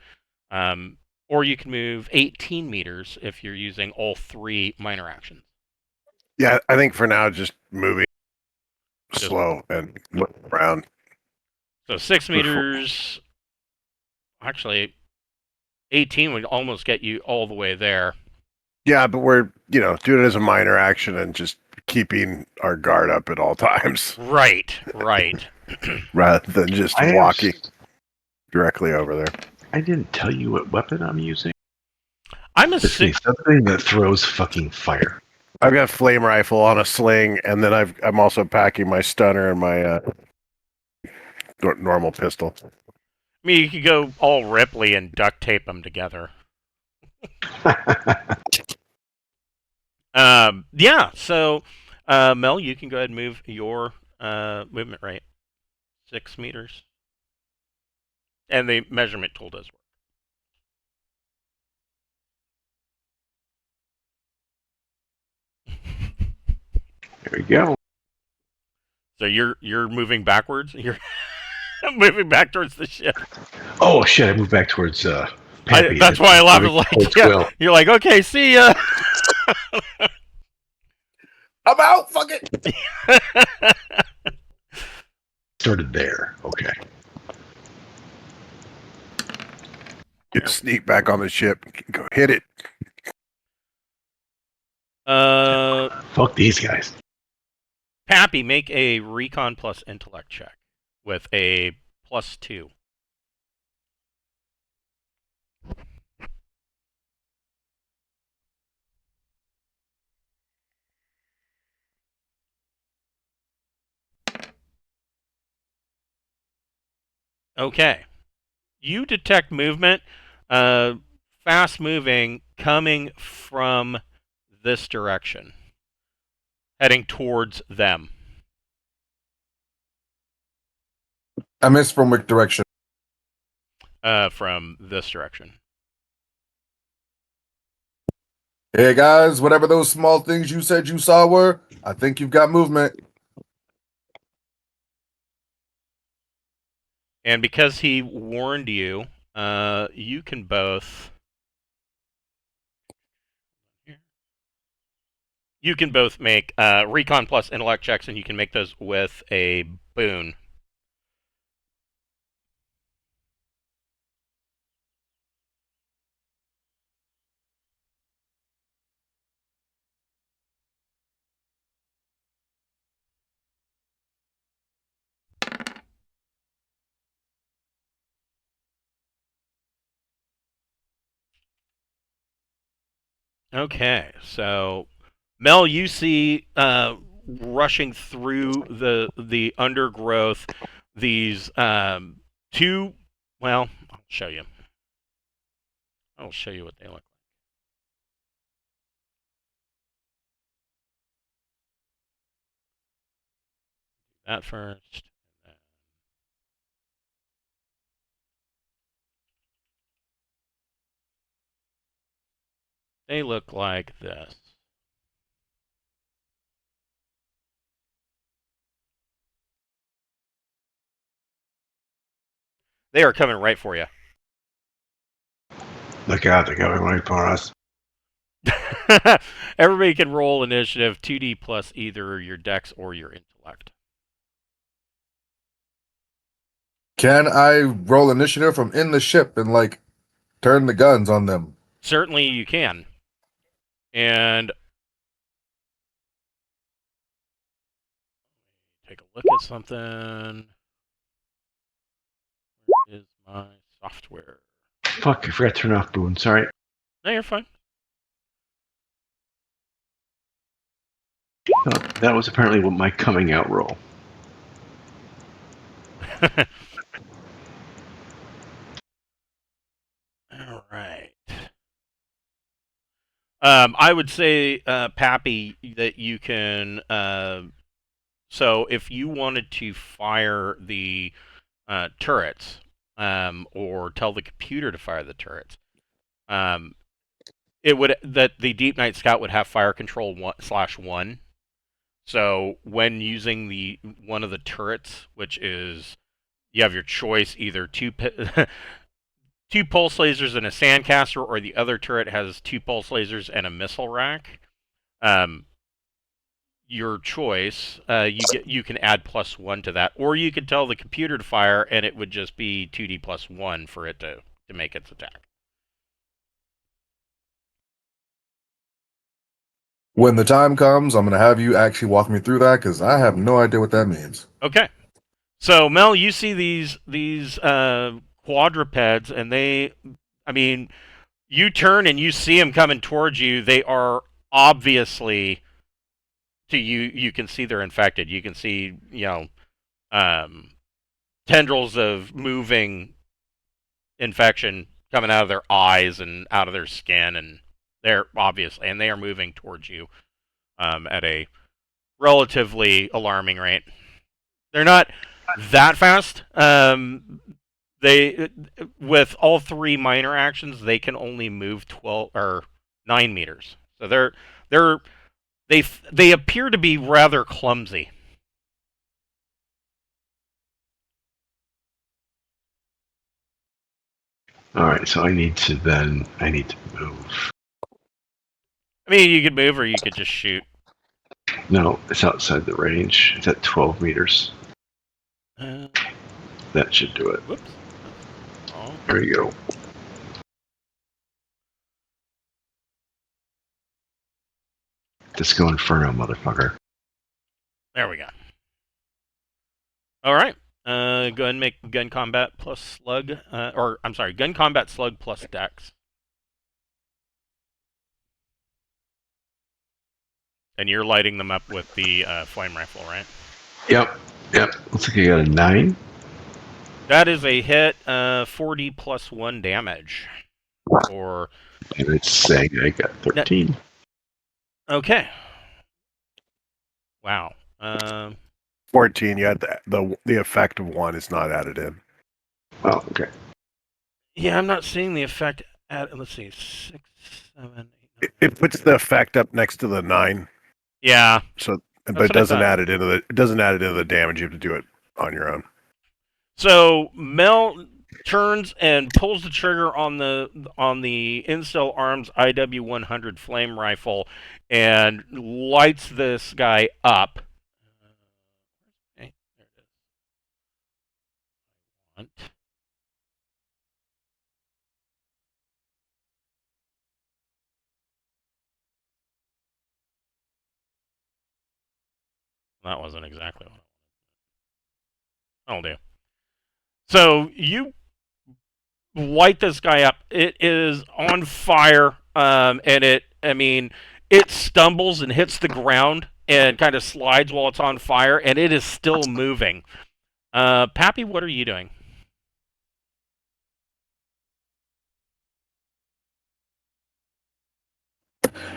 Or you can move 18 meters if you're using all 3 minor actions. Yeah, I think for now just moving slow and looking around. So 6 meters, actually 18 would almost get you all the way there. Yeah, but we're, doing it as a minor action and just keeping our guard up at all times. Right. Rather than just walking directly over there. I didn't tell you what weapon I'm using. I'm It's something that throws fucking fire. I've got a flame rifle on a sling, and then I'm also packing my stunner and my normal pistol. I mean, you could go all Ripley and duct tape them together. Yeah, so Mel, you can go ahead and move your movement rate. 6 meters. And the measurement tool does work. There we go. So you're moving backwards? You're moving back towards the ship. Oh shit, I moved back towards Pappy. That's why I laughed. Like, yeah, you're like, okay, see ya. I'm out. Fuck it. Started there. Okay. Get sneak back on the ship. Go hit it. Fuck these guys. Pappy, make a recon plus intellect check with a +2. Okay. You detect movement, fast moving, coming from this direction, heading towards them. I missed from which direction? From this direction. Hey guys, whatever those small things you said you saw were, I think you've got movement. And because he warned you, you can both... You can both make recon plus intellect checks, and you can make those with a boon. Okay, so Mel, you see rushing through the undergrowth these 2. Well, I'll show you. I'll show you what they look like. That first. They look like this. They are coming right for you. Look out, they're coming right for us. Everybody can roll initiative 2d plus either your dex or your intellect. Can I roll initiative from in the ship and like turn the guns on them? Certainly you can. And take a look at something. Where is my software? Fuck, I forgot to turn off Boone. Sorry. No, you're fine. Oh, that was apparently my coming out roll. All right. I would say, Pappy, that you can. So if you wanted to fire the turrets, or tell the computer to fire the turrets, it would that the Deepnight Scout would have fire control 1/1. So when using one of the turrets, which is you have your choice either two pulse lasers and a sandcaster, or the other turret has 2 pulse lasers and a missile rack. Your choice. You can add +1 to that, or you could tell the computer to fire, and it would just be 2d +1 for it to make its attack. When the time comes, I'm going to have you actually walk me through that because I have no idea what that means. Okay. So Mel, you see these quadrupeds, and you turn and you see them coming towards you. They are obviously, to you, you can see they're infected. You can see, tendrils of moving infection coming out of their eyes and out of their skin, and they are moving towards you at a relatively alarming rate. They're not that fast. They, with all 3 minor actions, they can only move 12 or 9 meters. So they appear to be rather clumsy. All right, so I need to move. You could move, or you could just shoot. No, it's outside the range. It's at 12 meters. That should do it. Whoops. Oh. There you go. Disco Inferno, motherfucker. There we go. All right. Go ahead and make gun combat plus slug, gun combat slug plus dex. And you're lighting them up with the flame rifle, right? Yep. Looks like I got a 9. That is a hit, 40 plus 1 damage. And it's saying I got 13. Okay. Wow. 14. You had the effect of 1 is not added in. Oh, okay. Yeah, I'm not seeing the effect. Let's see, 6, 7, 8. It puts the effect up next to the 9. Yeah. So, but it doesn't add it into the damage. You have to do it on your own. So Mel turns and pulls the trigger on the Incel Arms IW-100 flame rifle and lights this guy up. Okay, there it is. That wasn't exactly what I wanted. I'll do. So you light this guy up. It is on fire, and it stumbles and hits the ground and kind of slides while it's on fire, and it is still moving. Pappy, what are you doing?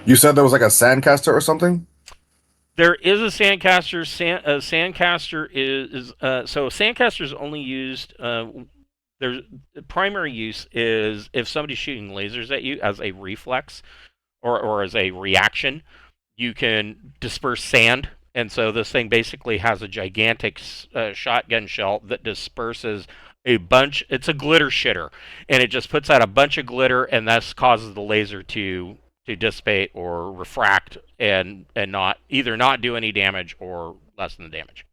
You said there was like a sandcaster or something? There is a sandcaster. Sandcaster is so sandcaster is only used. The primary use is if somebody's shooting lasers at you as a reflex or as a reaction. You can disperse sand And so this thing basically has a gigantic shotgun shell that disperses a bunch. It's a glitter shitter, and it just puts out a bunch of glitter, and that causes the laser to dissipate or refract and not either not do any damage or lessen the damage.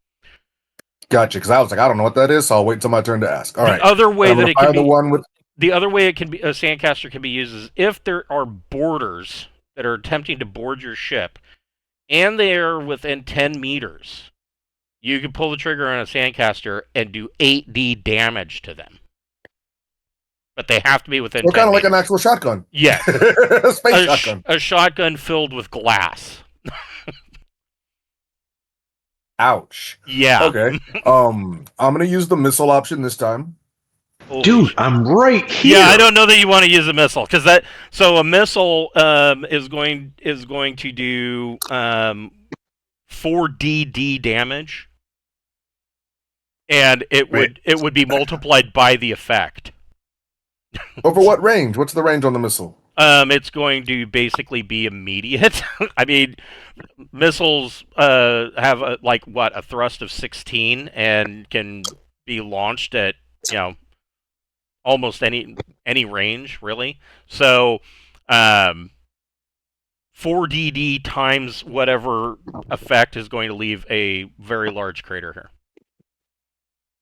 Gotcha. Because I was like, I don't know what that is, so I'll wait until my turn to ask. All right. The other way that it can be, one with. the other way it can be, a sandcaster can be used is if there are boarders that are attempting to board your ship, and they are within 10 meters. You can pull the trigger on a sandcaster and do 8D damage to them. But they have to be within 10 kind of like meters. an actual shotgun. Yes. Space shotgun. A shotgun filled with glass. Ouch. Yeah. Okay. I'm gonna use the missile option this time. Holy Dude, shit. I'm right here. Yeah, I don't know that you want to use a missile because a missile is going to do 4DD damage, and it would be multiplied by the effect. Over what range? What's the range on the missile? It's going to basically be immediate. I mean, missiles have a thrust of 16 and can be launched at almost any range, really. So 4DD times whatever effect is going to leave a very large crater here.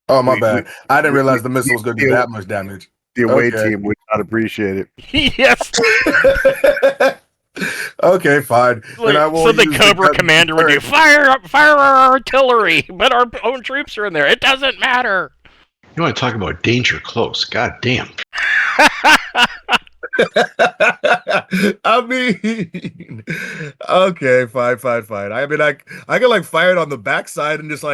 Oh, my bad. I didn't realize the missile was going to do that much damage. The away Okay. team would not appreciate it. Yes. Okay, fine. Then I will So the use Cobra commander would do fire our artillery, but our own troops are in there. It doesn't matter. You want to talk about danger close? God damn. I mean, okay, fine. I mean, I can fire it on the backside and just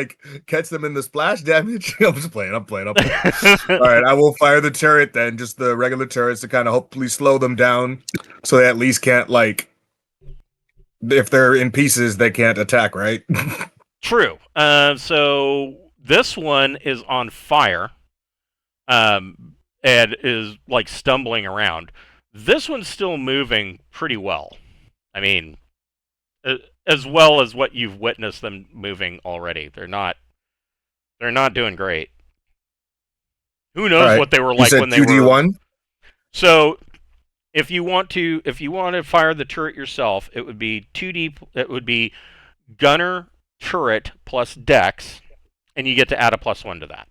catch them in the splash damage. I'm just playing. All right, I will fire the turret then, just the regular turrets to kind of hopefully slow them down, so they at least can't if they're in pieces, they can't attack, right? True. So this one is on fire, and is stumbling around. This one's still moving pretty well. I mean, as well as what you've witnessed them moving already. They're not doing great. Who knows what they were like when they were 2D1? So, if you want to fire the turret yourself, it would be 2D. It would be gunner turret plus dex, and you get to add a +1 to that.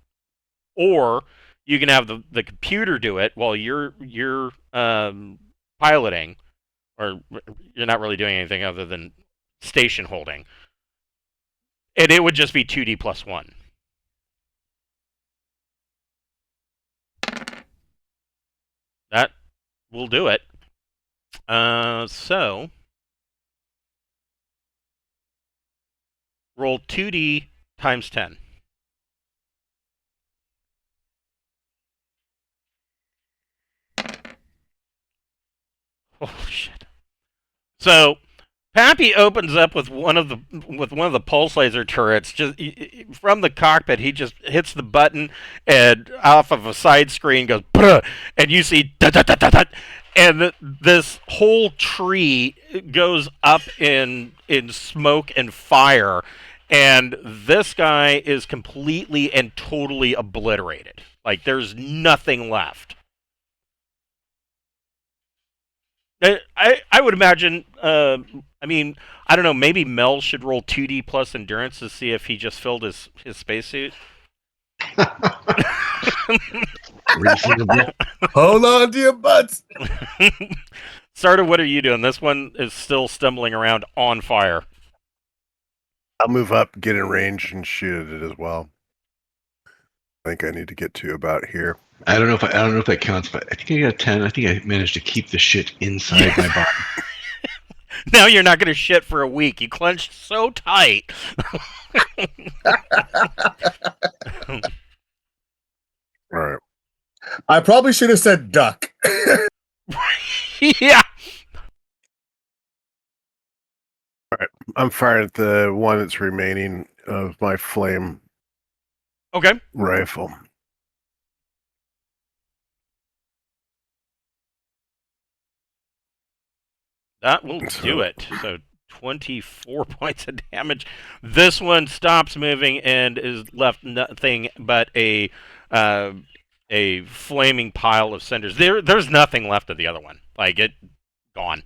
Or you can have the computer do it while you're piloting, or you're not really doing anything other than station holding, and it would just be 2D +1. That will do it. So roll 2D times 10. Oh shit! So Pappy opens up with one of the pulse laser turrets. Just from the cockpit, he just hits the button, and off of a side screen goes, and you see and this whole tree goes up in smoke and fire, and this guy is completely and totally obliterated. There's nothing left. I would imagine. I mean, I don't know. Maybe Mel should roll 2D plus endurance to see if he just filled his spacesuit. Reasonable. Hold on to your butts. Starter, what are you doing? This one is still stumbling around on fire. I'll move up, get in range, and shoot at it as well. I think I need to get to about here. I don't know if that counts, but I think I got a 10. I think I managed to keep the shit inside my body. Now you're not going to shit for a week. You clenched so tight. All right. I probably should have said duck. Yeah. All right. I'm firing at the one that's remaining of my flame Okay. rifle. That will do it. So 24 points of damage. This one stops moving and is left nothing but a flaming pile of cinders. There's nothing left of the other one. Like, it gone.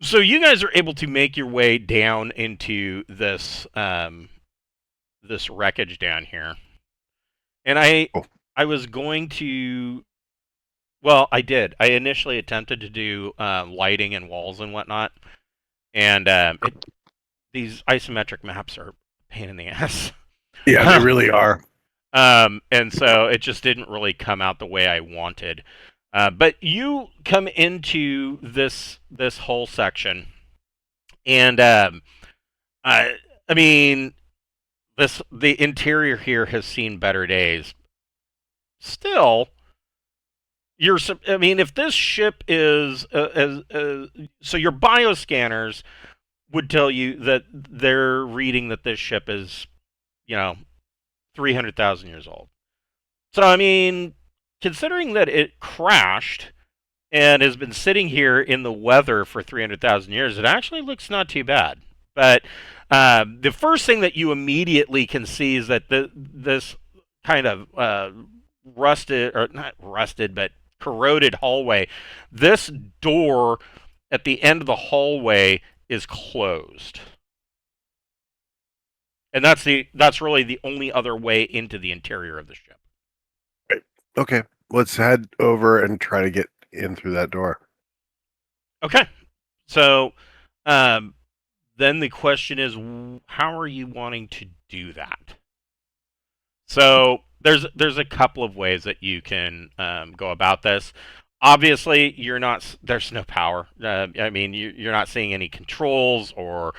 So you guys are able to make your way down into this this wreckage down here. And I was going to, well, I did. I initially attempted to do lighting and walls and whatnot, and these isometric maps are a pain in the ass. Yeah, they really are. And so it just didn't really come out the way I wanted. But you come into this whole section, and I mean, the interior here has seen better days. Still, I mean, if this ship is so your bioscanners would tell you that they're reading that this ship is, 300,000 years old. So, I mean, considering that it crashed and has been sitting here in the weather for 300,000 years, it actually looks not too bad. But the first thing that you immediately can see is that this kind of rusted, or not rusted, but corroded hallway, this door at the end of the hallway is closed. And that's really the only other way into the interior of the ship. Okay, let's head over and try to get in through that door. Okay. So then the question is, how are you wanting to do that? So there's a couple of ways that you can go about this. Obviously, there's no power. I mean, you're not seeing any controls or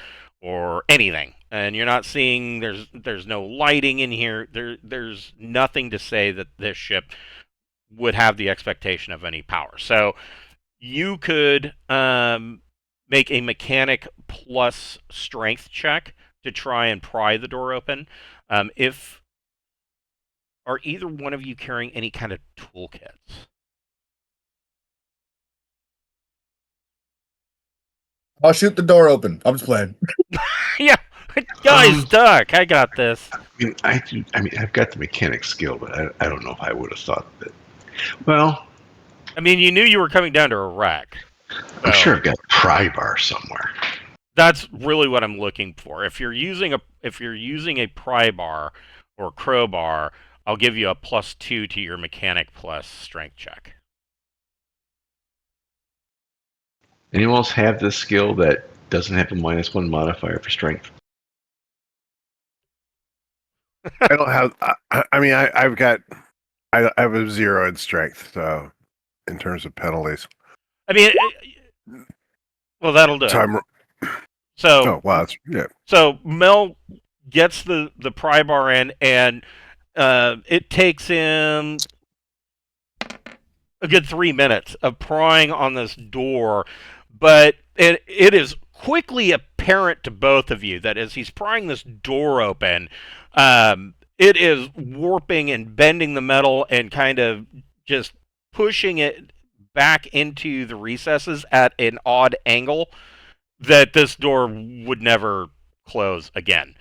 anything, and you're not seeing there's no lighting in here. There's nothing to say that this ship would have the expectation of any power. So you could make a mechanic plus strength check to try and pry the door open. Are either one of you carrying any kind of toolkits? I'll shoot the door open. I'm just playing. Yeah, guys, duck. I got this. I mean, I've got the mechanic skill, but I don't know if I would have thought that. Well, I mean, you knew you were coming down to a wreck. I'm sure I've got a pry bar somewhere. That's really what I'm looking for. If you're using a pry bar or crowbar, I'll give you a +2 to your mechanic plus strength check. Anyone else have this skill that doesn't have a -1 modifier for strength? I don't have. I mean, I've got. I have a 0 in strength, so in terms of penalties. I mean, well, that'll do. Oh wow, yeah. So Mel gets the pry bar in, and it takes him a good 3 minutes of prying on this door, but it is quickly apparent to both of you that as he's prying this door open, it is warping and bending the metal and kind of just pushing it back into the recesses at an odd angle that this door would never close again.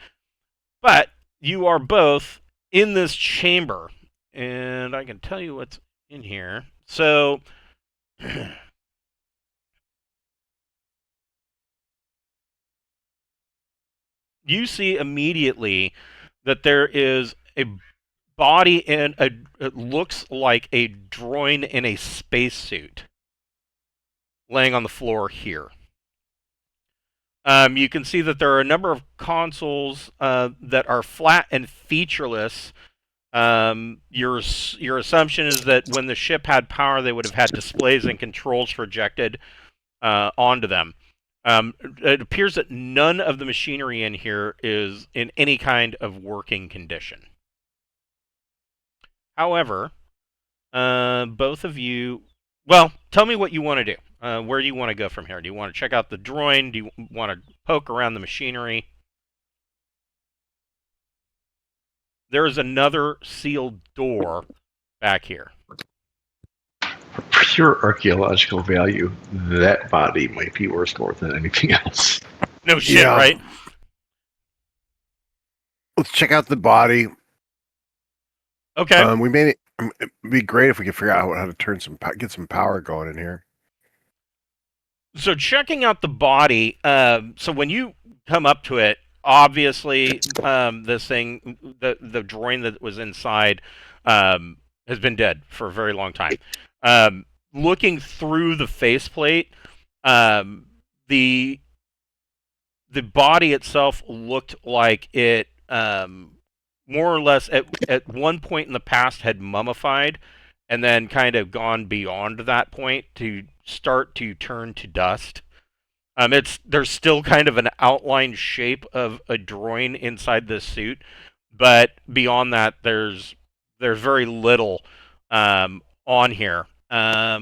But you are both in this chamber, and I can tell you what's in here. So you see immediately that there is a body and it looks like a droid in a spacesuit laying on the floor here. You can see that there are a number of consoles that are flat and featureless. Your assumption is that when the ship had power, they would have had displays and controls projected onto them. It appears that none of the machinery in here is in any kind of working condition. However, both of you, well, tell me what you want to do. Where do you want to go from here? Do you want to check out the droid? Do you want to poke around the machinery? There is another sealed door back here. For pure archaeological value, that body might be worth more than anything else. No shit, Yeah. right? Let's check out the body. Okay. We made it. It'd be great if we could figure out how to turn get some power going in here. So checking out the body. So when you come up to it, obviously, this thing, the droid that was inside, has been dead for a very long time. Looking through the faceplate, the body itself looked like it, more or less at one point in the past had mummified, and then kind of gone beyond that point to start to turn to dust. There's still kind of an outline shape of a droid inside this suit, but beyond that, there's very little on here. Yeah,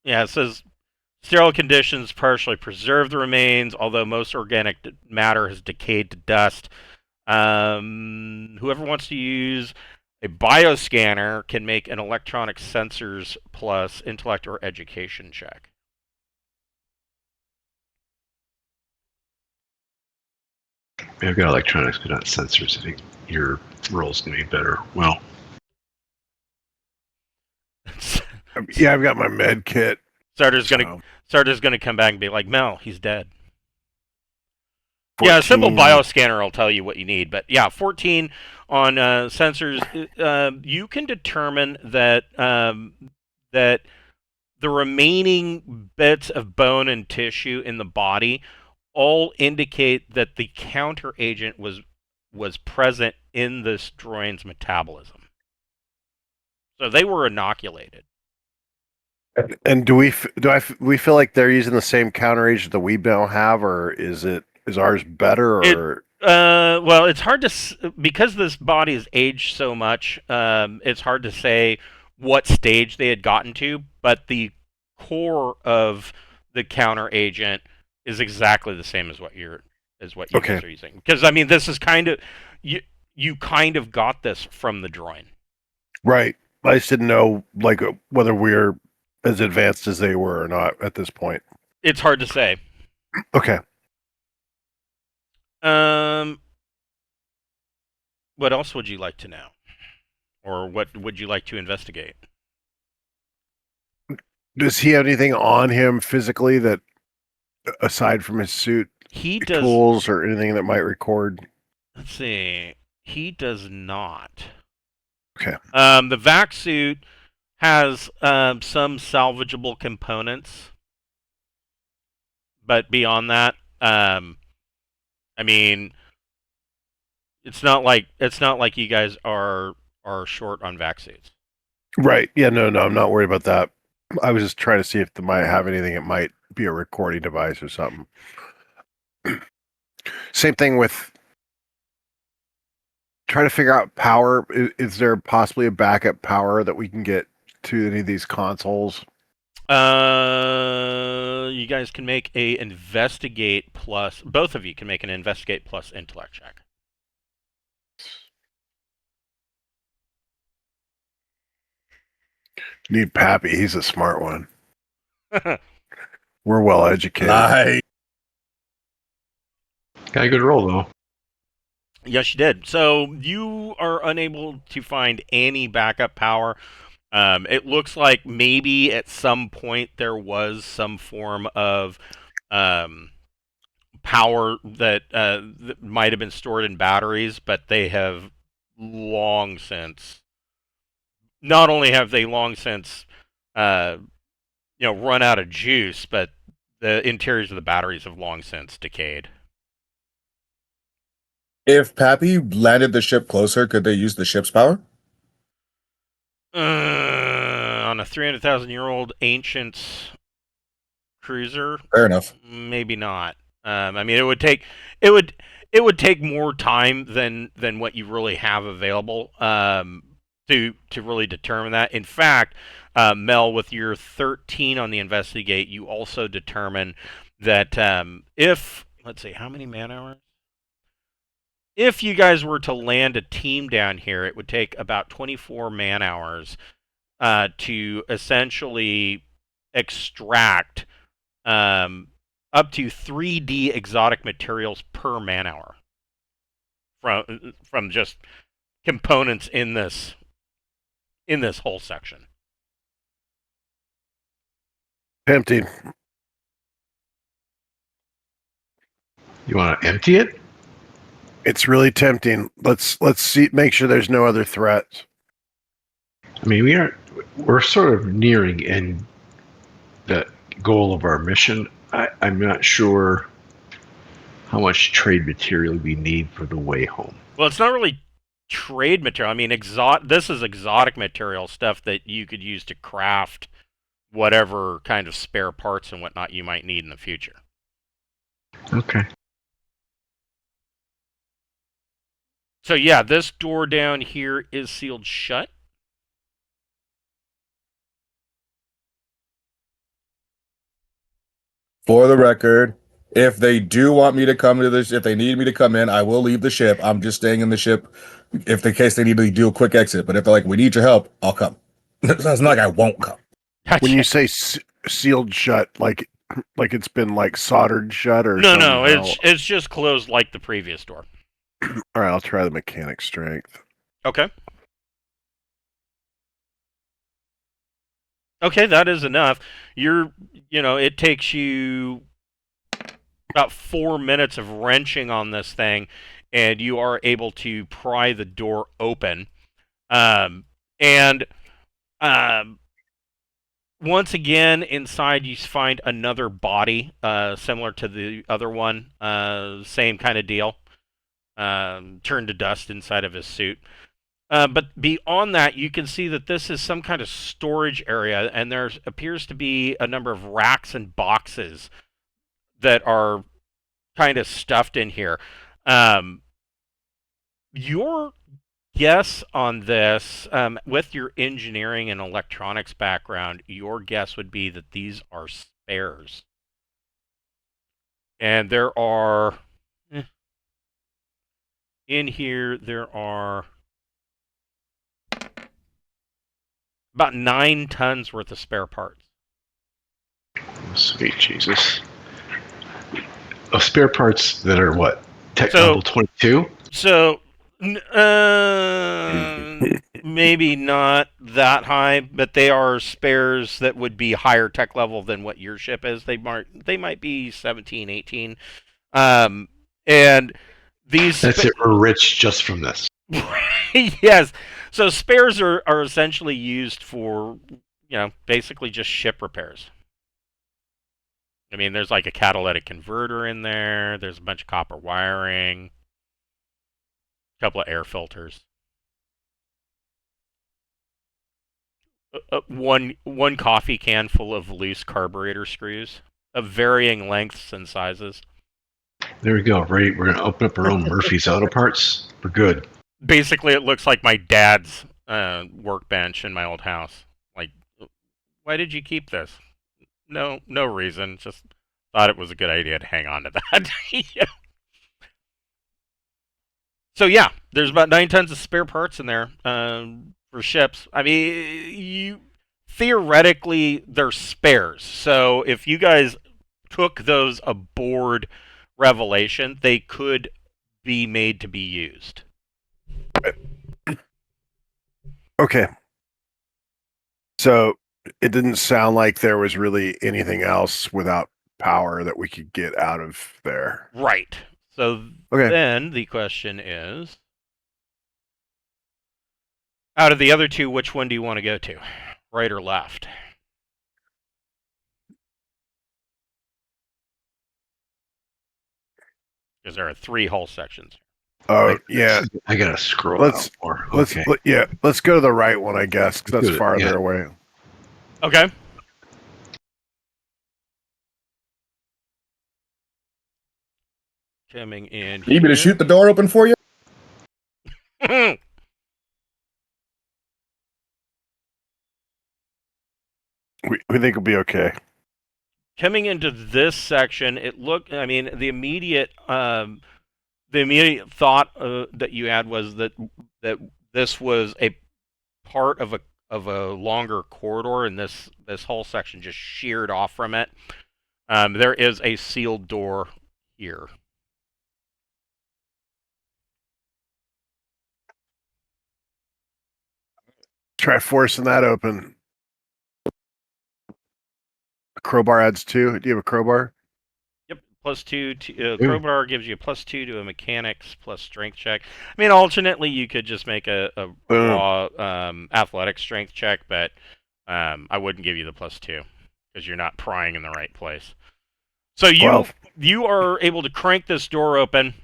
it says sterile conditions partially preserve the remains, although most organic matter has decayed to dust. Whoever wants to use a bioscanner can make an electronic sensors plus intellect or education check. I've got electronics, but not sensors. I think your roll's going to be better. Well, Yeah, I've got my med kit. Starter's gonna come back and be like, Mel, he's dead. Yeah, a simple 14. bioscanner will tell you what you need, but yeah, 14 on sensors. You can determine that that the remaining bits of bone and tissue in the body all indicate that the counter agent was present in this droid's metabolism. So they were inoculated. And we feel like they're using the same counter agent that we don't have, or is ours better? Or well, it's hard to because this body has aged so much. It's hard to say what stage they had gotten to, but the core of the counter agent is exactly the same as what you Okay. guys are using. Because I mean, this is kind of you kind of got this from the droid. Right. I just didn't know like whether we're as advanced as they were or not at this point. It's hard to say. Okay. What else would you like to know? Or what would you like to investigate? Does he have anything on him physically that, aside from his suit, He does. tools or anything that might record? Let's see. He does not. Okay. The vac suit has some salvageable components, but beyond that, I mean, it's not like you guys are short on vac suits. Right. Yeah. No. I'm not worried about that. I was just trying to see if they might have anything. It might be a recording device or something. Same thing with trying to figure out power. Is there possibly a backup power that we can get to any of these consoles? You guys can make a investigate plus. Both of you can make an investigate plus intellect check. Need Pappy. He's a smart one. We're well educated. Nice. got a good roll, though. Yes, you did. So you are unable to find any backup power. It looks like maybe at some point there was some form of power that might have been stored in batteries, but they have long since. Not only have they long since, run out of juice, but the interiors of the batteries have long since decayed. If Pappy landed the ship closer, could they use the ship's power? On a 300,000-year-old ancient cruiser, Fair enough. maybe not. I mean, it would take more time than what you really have available to really determine that. In fact, Mel, with your 13 on the investigate, you also determine that if, let's see, how many man hours? If you guys were to land a team down here, it would take about 24 man hours to essentially extract up to 3D exotic materials per man hour from just components in this whole section. Tempting. You want to empty it? It's really tempting. Let's see. Make sure there's no other threats. I mean, we're sort of nearing the goal of our mission. I'm not sure how much trade material we need for the way home. Well, it's not really trade material. I mean, this is exotic material, stuff that you could use to craft whatever kind of spare parts and whatnot you might need in the future. Okay. So yeah, this door down here is sealed shut. For the record, if they do want me to come to this, if they need me to come in, I will leave the ship. I'm just staying in the ship if in case they need to do a quick exit. But if they're like, we need your help, I'll come. It's not like I won't come. Gotcha. When you say sealed shut, like it's been like soldered shut, or no, it's just closed like the previous door. All right, I'll try the mechanic strength. Okay. Okay, that is enough. It takes you about 4 minutes of wrenching on this thing, and you are able to pry the door open. Once again, inside you find another body, similar to the other one. Same kind of deal. Turned to dust inside of his suit. But beyond that, you can see that this is some kind of storage area, and there appears to be a number of racks and boxes that are kind of stuffed in here. Your guess on this, with your engineering and electronics background, your guess would be that these are spares. And there are... in here, there are about 9 tons worth of spare parts. Sweet Jesus. Of spare parts that are what? Tech level 22? So, maybe not that high, but they are spares that would be higher tech level than what your ship is. They might be 17, 18. And these... That's it, we're rich just from this. Yes. So spares are essentially used for, basically just ship repairs. I mean, there's like a catalytic converter in there. There's a bunch of copper wiring. A couple of air filters. One coffee can full of loose carburetor screws of varying lengths and sizes. There we go. Right, we're gonna open up our own Murphy's Auto Parts. We're good. Basically, it looks like my dad's workbench in my old house. Like, why did you keep this? No reason. Just thought it was a good idea to hang on to that. Yeah. So yeah, there's about 9 tons of spare parts in there for ships. I mean, theoretically they're spares. So if you guys took those aboard Revelation, they could be made to be used. Okay. So it didn't sound like there was really anything else without power that we could get out of there. Right. So then the question is, out of the other two, which one do you want to go to? Right or left? Because there are 3 hull sections. Oh, yeah. I gotta scroll Let's go to the right one, I guess, because that's farther away. Okay. Coming in. Need me to shoot the door open for you? We think we'll be okay. Coming into this section, the immediate thought that you had was that this was a part of longer corridor, and this whole section just sheared off from it. There is a sealed door here. Try forcing that open. A crowbar adds 2. Do you have a crowbar? Yep, +2 to crowbar gives you a +2 to a mechanics plus strength check. I mean, alternately, you could just make a raw athletic strength check, but I wouldn't give you the +2 because you're not prying in the right place. So you are able to crank this door open,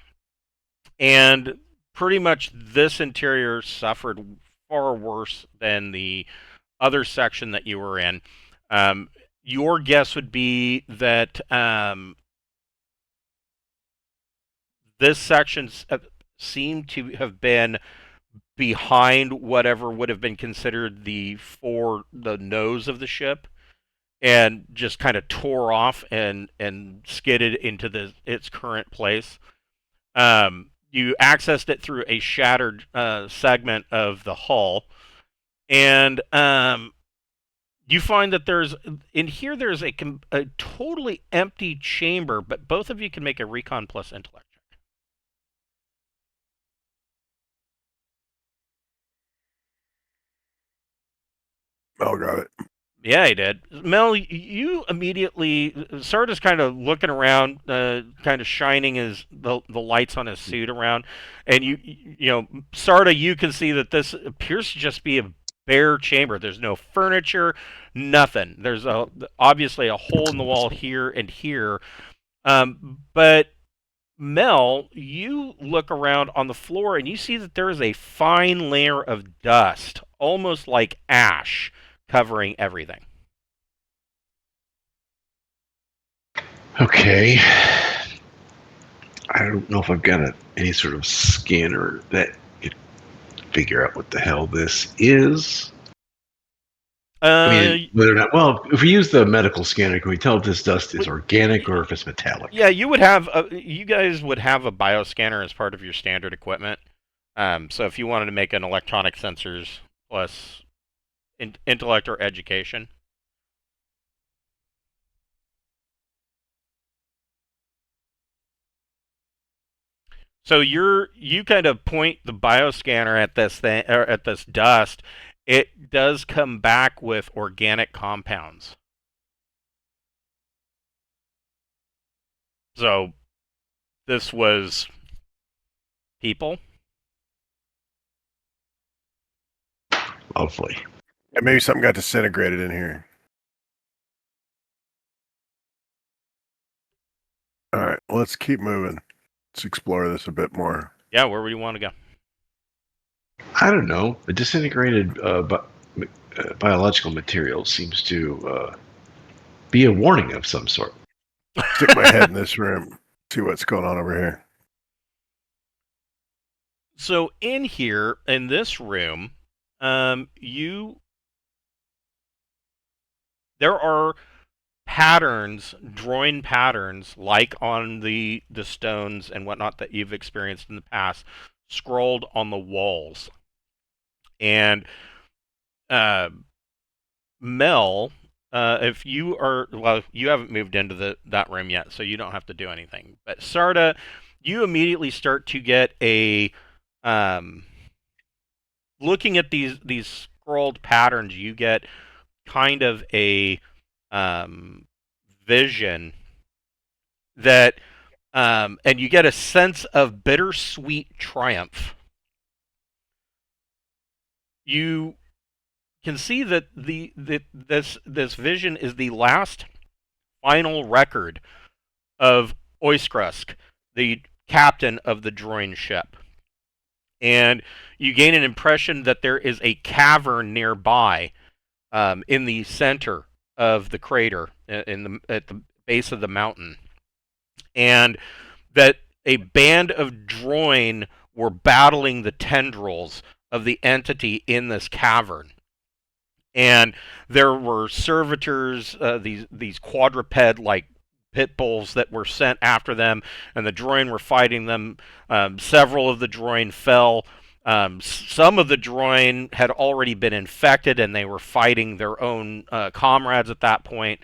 and pretty much this interior suffered far worse than the other section that you were in. Your guess would be that this section seemed to have been behind whatever would have been considered the nose of the ship, and just kind of tore off and skidded into its current place. You accessed it through a shattered segment of the hull, and you find that there's a totally empty chamber, but both of you can make a recon plus intellect check. Mel got it. Yeah, he did. Mel, you immediately Sarda's kind of looking around, kind of shining the lights on his suit around, and you know, Sarda, you can see that this appears to just be a bare chamber. There's no furniture, nothing. There's obviously a hole in the wall here and here, but Mel, you look around on the floor and you see that there is a fine layer of dust, almost like ash, covering everything. Okay. I don't know if I've got any sort of scanner that could figure out what the hell this is. I mean, whether or not, well, if we use the medical scanner, can we tell if this dust is organic or if it's metallic? Yeah, you guys would have a bioscanner as part of your standard equipment. So if you wanted to make an electronic sensors plus intellect or education. So you kind of point the bioscanner at this thing, or at this dust. It does come back with organic compounds. So this was people. Lovely. And maybe something got disintegrated in here. All right, let's keep moving. Let's explore this a bit more. Yeah, where would you want to go? I don't know. A disintegrated biological material seems to be a warning of some sort. Stick my head in this room, see what's going on over here. So in here, in this room, there are patterns, drawing patterns, like on the stones and whatnot that you've experienced in the past, scrolled on the walls. And Mel, if you are, well, you haven't moved into that room yet, so you don't have to do anything. But Sarda, you immediately start to get a looking at these scrolled patterns, you get kind of a vision that and you get a sense of bittersweet triumph. You can see that this vision is the last final record of Oiskrusk, the captain of the droid ship. And you gain an impression that there is a cavern nearby, in the center of the crater, at the base of the mountain, and that a band of droid were battling the tendrils of the entity in this cavern. And there were servitors, these quadruped-like pit bulls that were sent after them, and the droid were fighting them. Several of the droid fell. Some of the droid had already been infected, and they were fighting their own comrades at that point.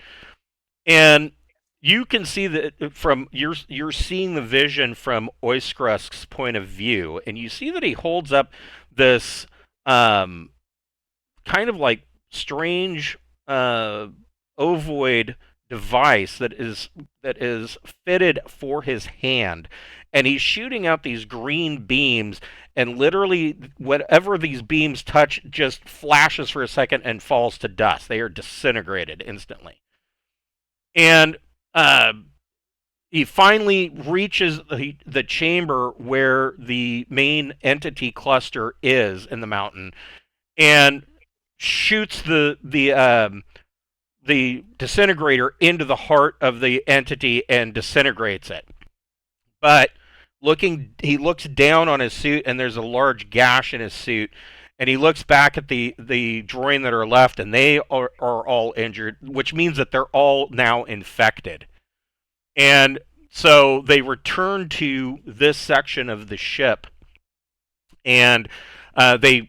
And you can see that from you're seeing the vision from Oiskrusk's point of view, and you see that he holds up this kind of like strange ovoid device that is fitted for his hand, and he's shooting out these green beams, and literally whatever these beams touch just flashes for a second and falls to dust. They are disintegrated instantly. And he finally reaches the chamber where the main entity cluster is in the mountain, and shoots the disintegrator into the heart of the entity and disintegrates it. But he looks down on his suit, and there's a large gash in his suit. And he looks back at the droid that are left, and they are all injured, which means that they're all now infected. And so they return to this section of the ship, and they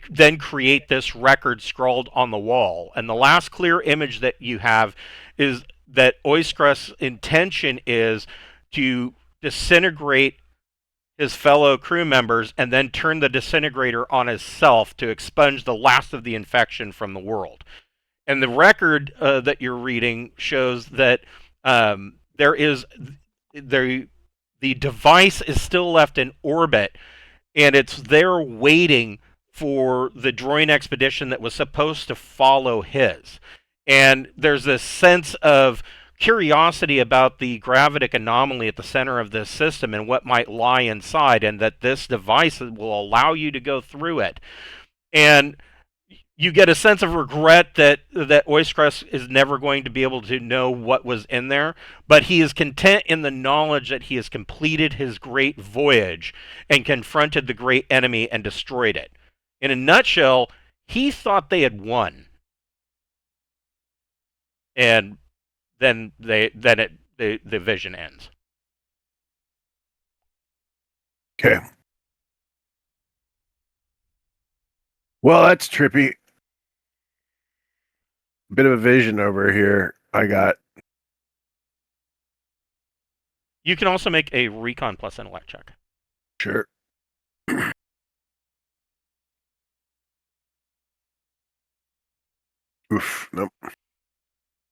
then create this record scrawled on the wall. And the last clear image that you have is that Oiskrusk's intention is to disintegrate his fellow crew members and then turn the disintegrator on himself to expunge the last of the infection from the world. And the record that you're reading shows that the device is still left in orbit, and it's there waiting for the droid expedition that was supposed to follow his. And there's this sense of curiosity about the gravitic anomaly at the center of this system and what might lie inside, and that this device will allow you to go through it. And you get a sense of regret that Oiskrusk is never going to be able to know what was in there, but he is content in the knowledge that he has completed his great voyage and confronted the great enemy and destroyed it. In a nutshell, he thought they had won. And then the vision ends. Okay. Well, that's trippy. Bit of a vision over here. I got. You can also make a recon plus intellect check. Sure. Oof. Nope.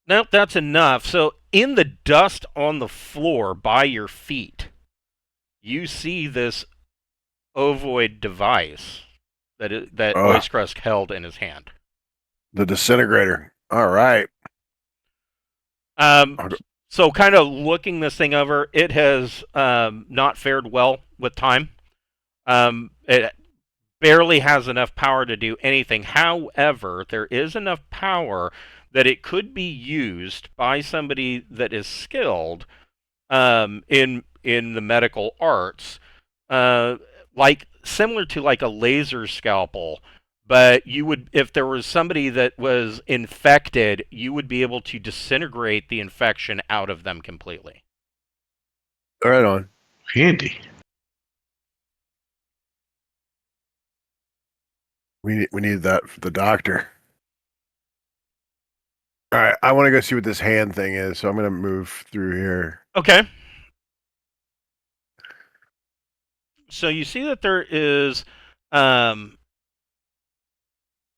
Nope, that's enough. So in the dust on the floor by your feet, you see this ovoid device that Oiskrusk held in his hand. The disintegrator. All right. So kind of looking this thing over, it has not fared well with time. It barely has enough power to do anything. However, there is enough power that it could be used by somebody that is skilled in the medical arts, like similar to like a laser scalpel. But you would, if there was somebody that was infected, you would be able to disintegrate the infection out of them completely. Right on. Handy. We need that for the doctor. All right, I want to go see what this hand thing is, so I'm going to move through here. Okay. So you see that there is hold on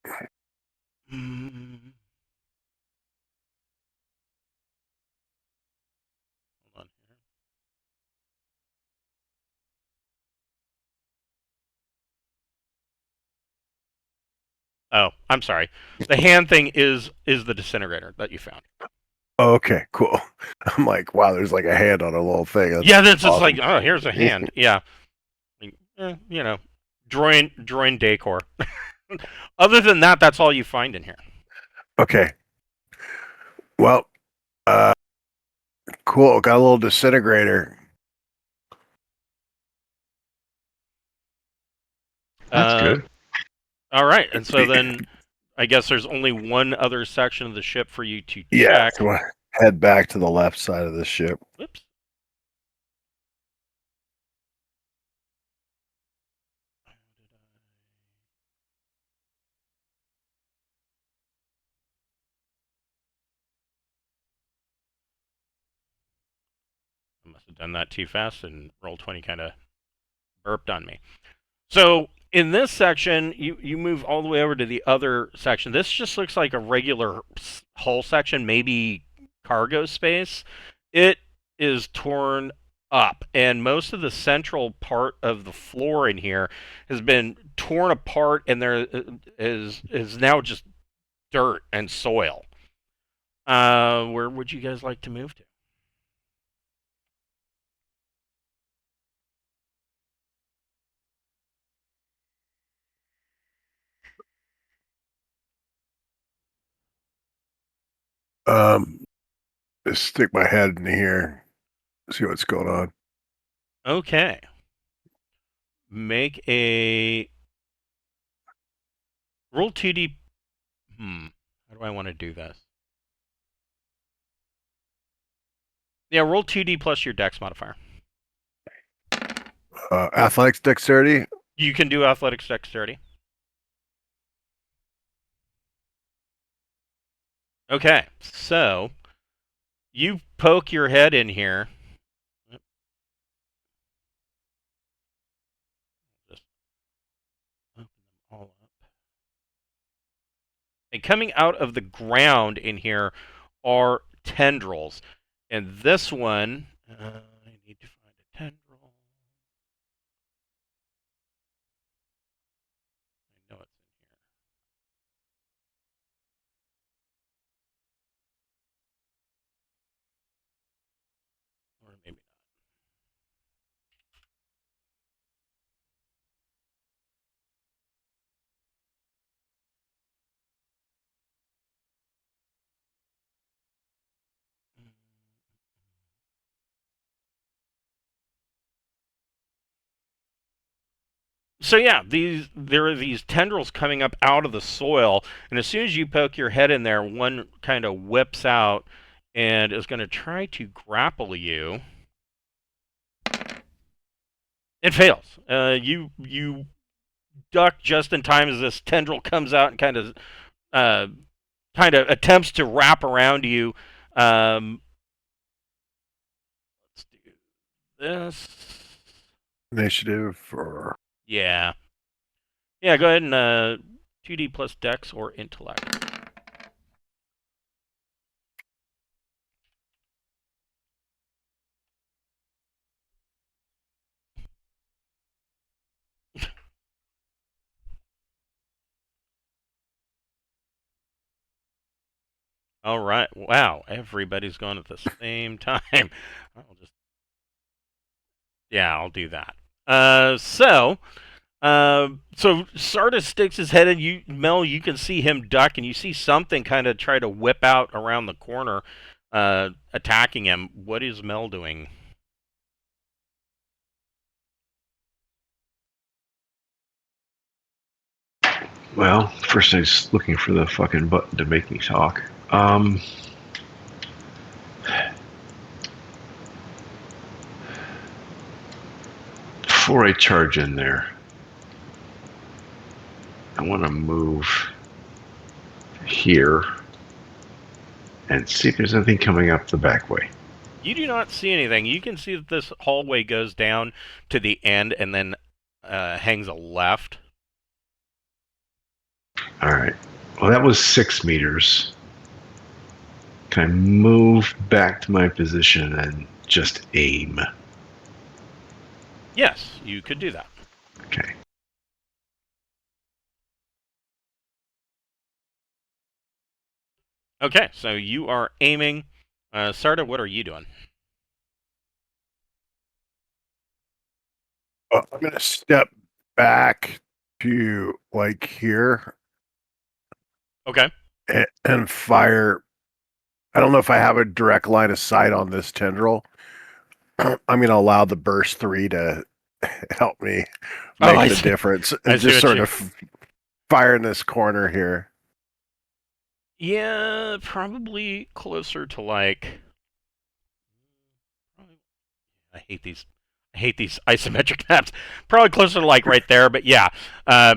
here. Oh, I'm sorry. The hand thing is the disintegrator that you found. Oh, okay, cool. I'm like, wow, there's like a hand on a little thing. That's Yeah, that's just awesome. like, oh, here's a hand. Yeah. You know, droid decor. Other than that, that's all you find in here. Okay. Well, cool. Got a little disintegrator. That's good. All right, and so then I guess there's only one other section of the ship for you to Yeah, check. so I head back to the left side of the ship. Whoops. must have done that too fast, and Roll20 kind of burped on me. So in this section, you move all the way over to the other section. This just looks like a regular hull section, maybe cargo space. It is torn up, and most of the central part of the floor in here has been torn apart, and there is now just dirt and soil. Where would you guys like to move to? Just stick my head in here, see what's going on. Okay. Make a roll 2D. How do I want to do this? Yeah, roll 2D plus your dex modifier. Athletics dexterity. You can do athletics dexterity. Okay, so you poke your head in here. Just open them all up. And coming out of the ground in here are tendrils. And this one, I need to find a tendril. I know it's in here. Or maybe not. So yeah, there are these tendrils coming up out of the soil, and as soon as you poke your head in there, one kind of whips out and is going to try to grapple you. It fails. You duck just in time as this tendril comes out and kind of attempts to wrap around you. Let's do this. Initiative or Yeah. Yeah, go ahead and 2D plus dex or intellect. All right. Wow, everybody's going at the same time. I'll do that. So Sardis sticks his head in. You, Mel, you can see him duck, and you see something kind of try to whip out around the corner, attacking him. What is Mel doing? Well, first I was looking for the fucking button to make me talk. Before I charge in there, I want to move here and see if there's anything coming up the back way. You do not see anything. You can see that this hallway goes down to the end and then hangs a left. All right. Well, that was 6 meters. Can I move back to my position and just aim? Yes, you could do that. Okay. Okay, so you are aiming. Sarda, what are you doing? I'm going to step back to like here. Okay. And fire. I don't know if I have a direct line of sight on this tendril. I'm going to allow the burst 3 to help me make the difference. And just sort of fire in this corner here. Yeah, probably closer to like. I hate these isometric maps. Probably closer to like right there, but yeah.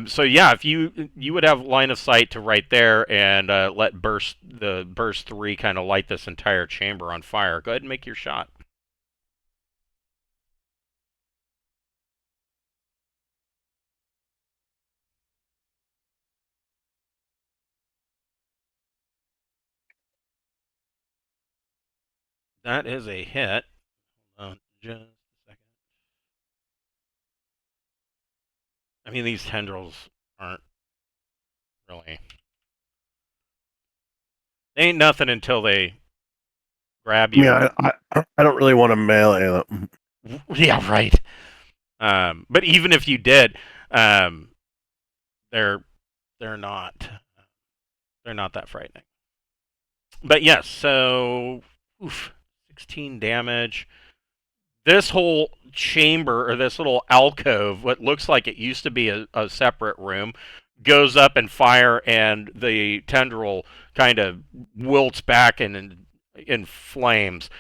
So yeah, if you would have line of sight to right there and let burst 3 kind of light this entire chamber on fire. Go ahead and make your shot. That is a hit. Hold on just a second. I mean, these tendrils aren't really. They ain't nothing until they grab you. Yeah, I don't really want to melee them. Yeah, right. But even if you did, um, they're they're not they're not that frightening. But yes, so 16 damage. This whole chamber or this little alcove, what looks like it used to be a separate room, goes up in fire, and the tendril kind of wilts back in flames.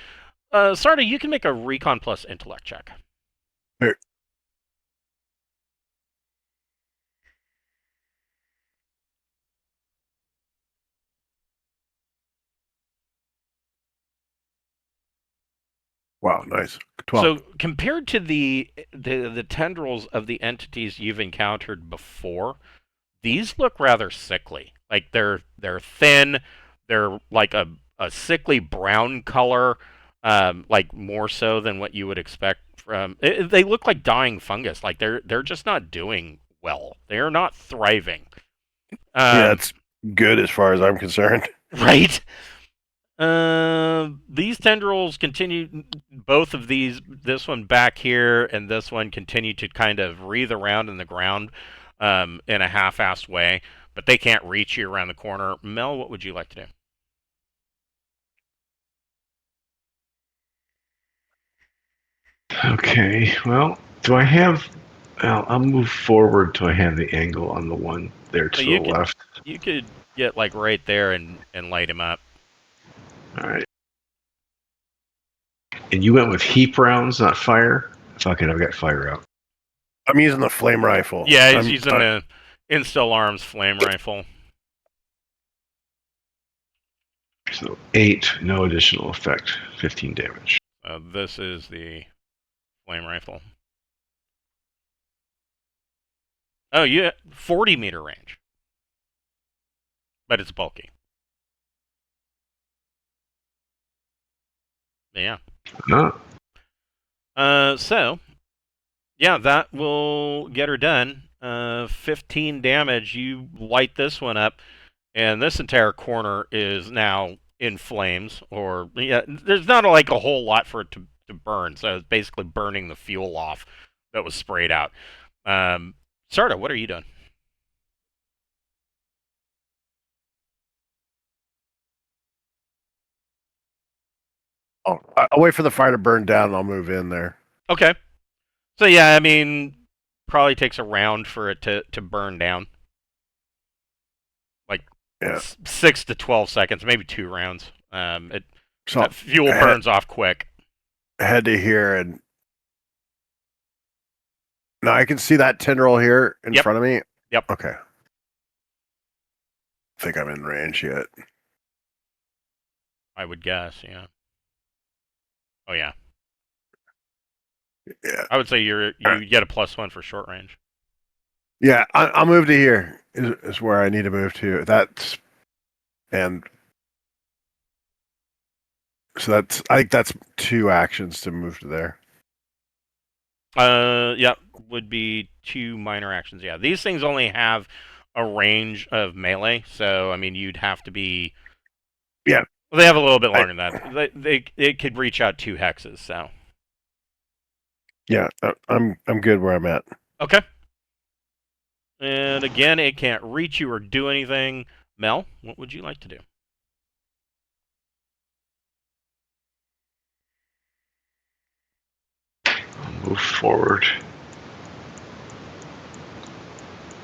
Sarda, you can make a Recon plus Intellect check. Here. Wow, nice. 12. So compared to the tendrils of the entities you've encountered before, these look rather sickly. Like they're thin, they're like a sickly brown color, like more so than what you would expect from. They look like dying fungus. Like they're just not doing well. They are not thriving. Yeah, it's good as far as I'm concerned. Right. These tendrils continue. Both of these, this one back here and this one, continue to kind of wreath around in the ground, in a half-assed way, but they can't reach you around the corner. Mel, what would you like to do? Okay. Well, do I have? I'll move forward till I have the angle on the one there to So the left. you could get like right there and light him up. All right. And you went with heap rounds, not fire. Fuck it, I've got fire out. I'm using the flame rifle. Yeah, he's using the Instill Arms flame rifle. So 8, no additional effect, 15 damage. This is the flame rifle. Oh, yeah, 40-meter range, but it's bulky. Yeah. Oh. So, yeah, that will get her done. 15 damage. You light this one up, and this entire corner is now in flames. Or yeah, there's not like a whole lot for it to burn. So it's basically burning the fuel off that was sprayed out. Sarda, what are you doing? I'll wait for the fire to burn down and I'll move in there. Okay. So yeah, I mean, probably takes a round for it to burn down. Like 6 to 12 seconds, maybe 2 rounds. So fuel burns off quick. Head to here, and now I can see that tendril here in front of me. Yep. Okay. I think I'm in range yet. I would guess, yeah. Oh yeah. Yeah. I would say you get a +1 for short range. Yeah, I'll move to here. Is where I need to move to. And so I think that's 2 actions to move to there. Yeah, would be 2 minor actions. Yeah, these things only have a range of melee, so I mean you'd have to be. Yeah. Well, they have a little bit longer than that. They could reach out 2 hexes. So. Yeah, I'm good where I'm at. Okay. And again, it can't reach you or do anything. Mel, what would you like to do? I'll move forward.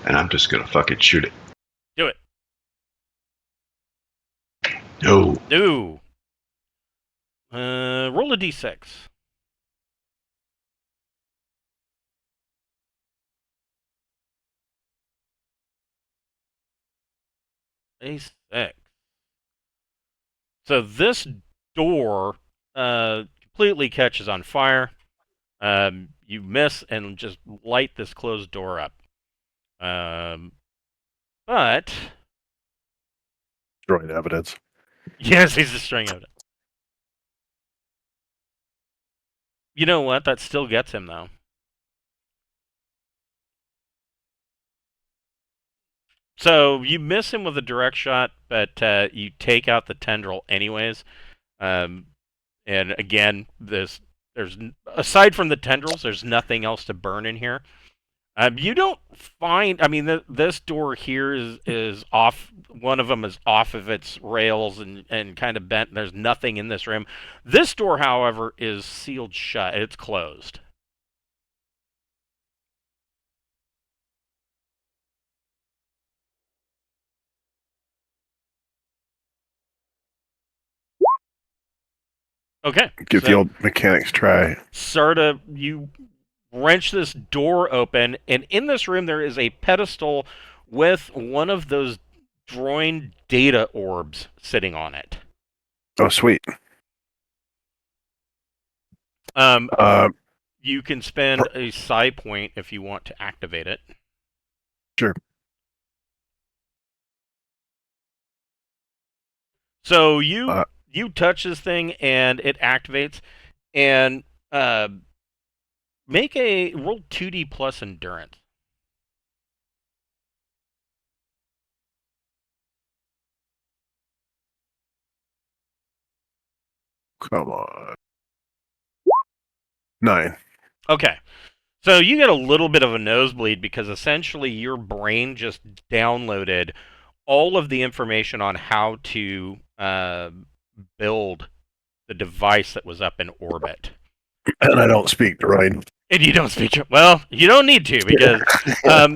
And I'm just gonna fucking shoot it. Do it. No. No. Roll a d6. A 6. So this door completely catches on fire. You miss and just light this closed door up. But Destroying evidence. yes, he's destroying evidence. You know what? That still gets him, though. So you miss him with a direct shot, but you take out the tendril anyways. Um, and again, there's aside from the tendrils, there's nothing else to burn in here. You don't find. I mean, this door here is off. One of them is off of its rails and kind of bent. There's nothing in this room. This door, however, is sealed shut. It's closed. Okay. Give the old mechanics try. Sarda, you wrench this door open, and in this room there is a pedestal with one of those droid data orbs sitting on it. Oh, sweet. You can spend a psi point if you want to activate it. Sure. So you touch this thing and it activates, and make a roll 2D plus endurance. Come on. 9. Okay. So you get a little bit of a nosebleed because essentially your brain just downloaded all of the information on how to build the device that was up in orbit. And I don't speak droid. And you don't speak. Well, you don't need to, because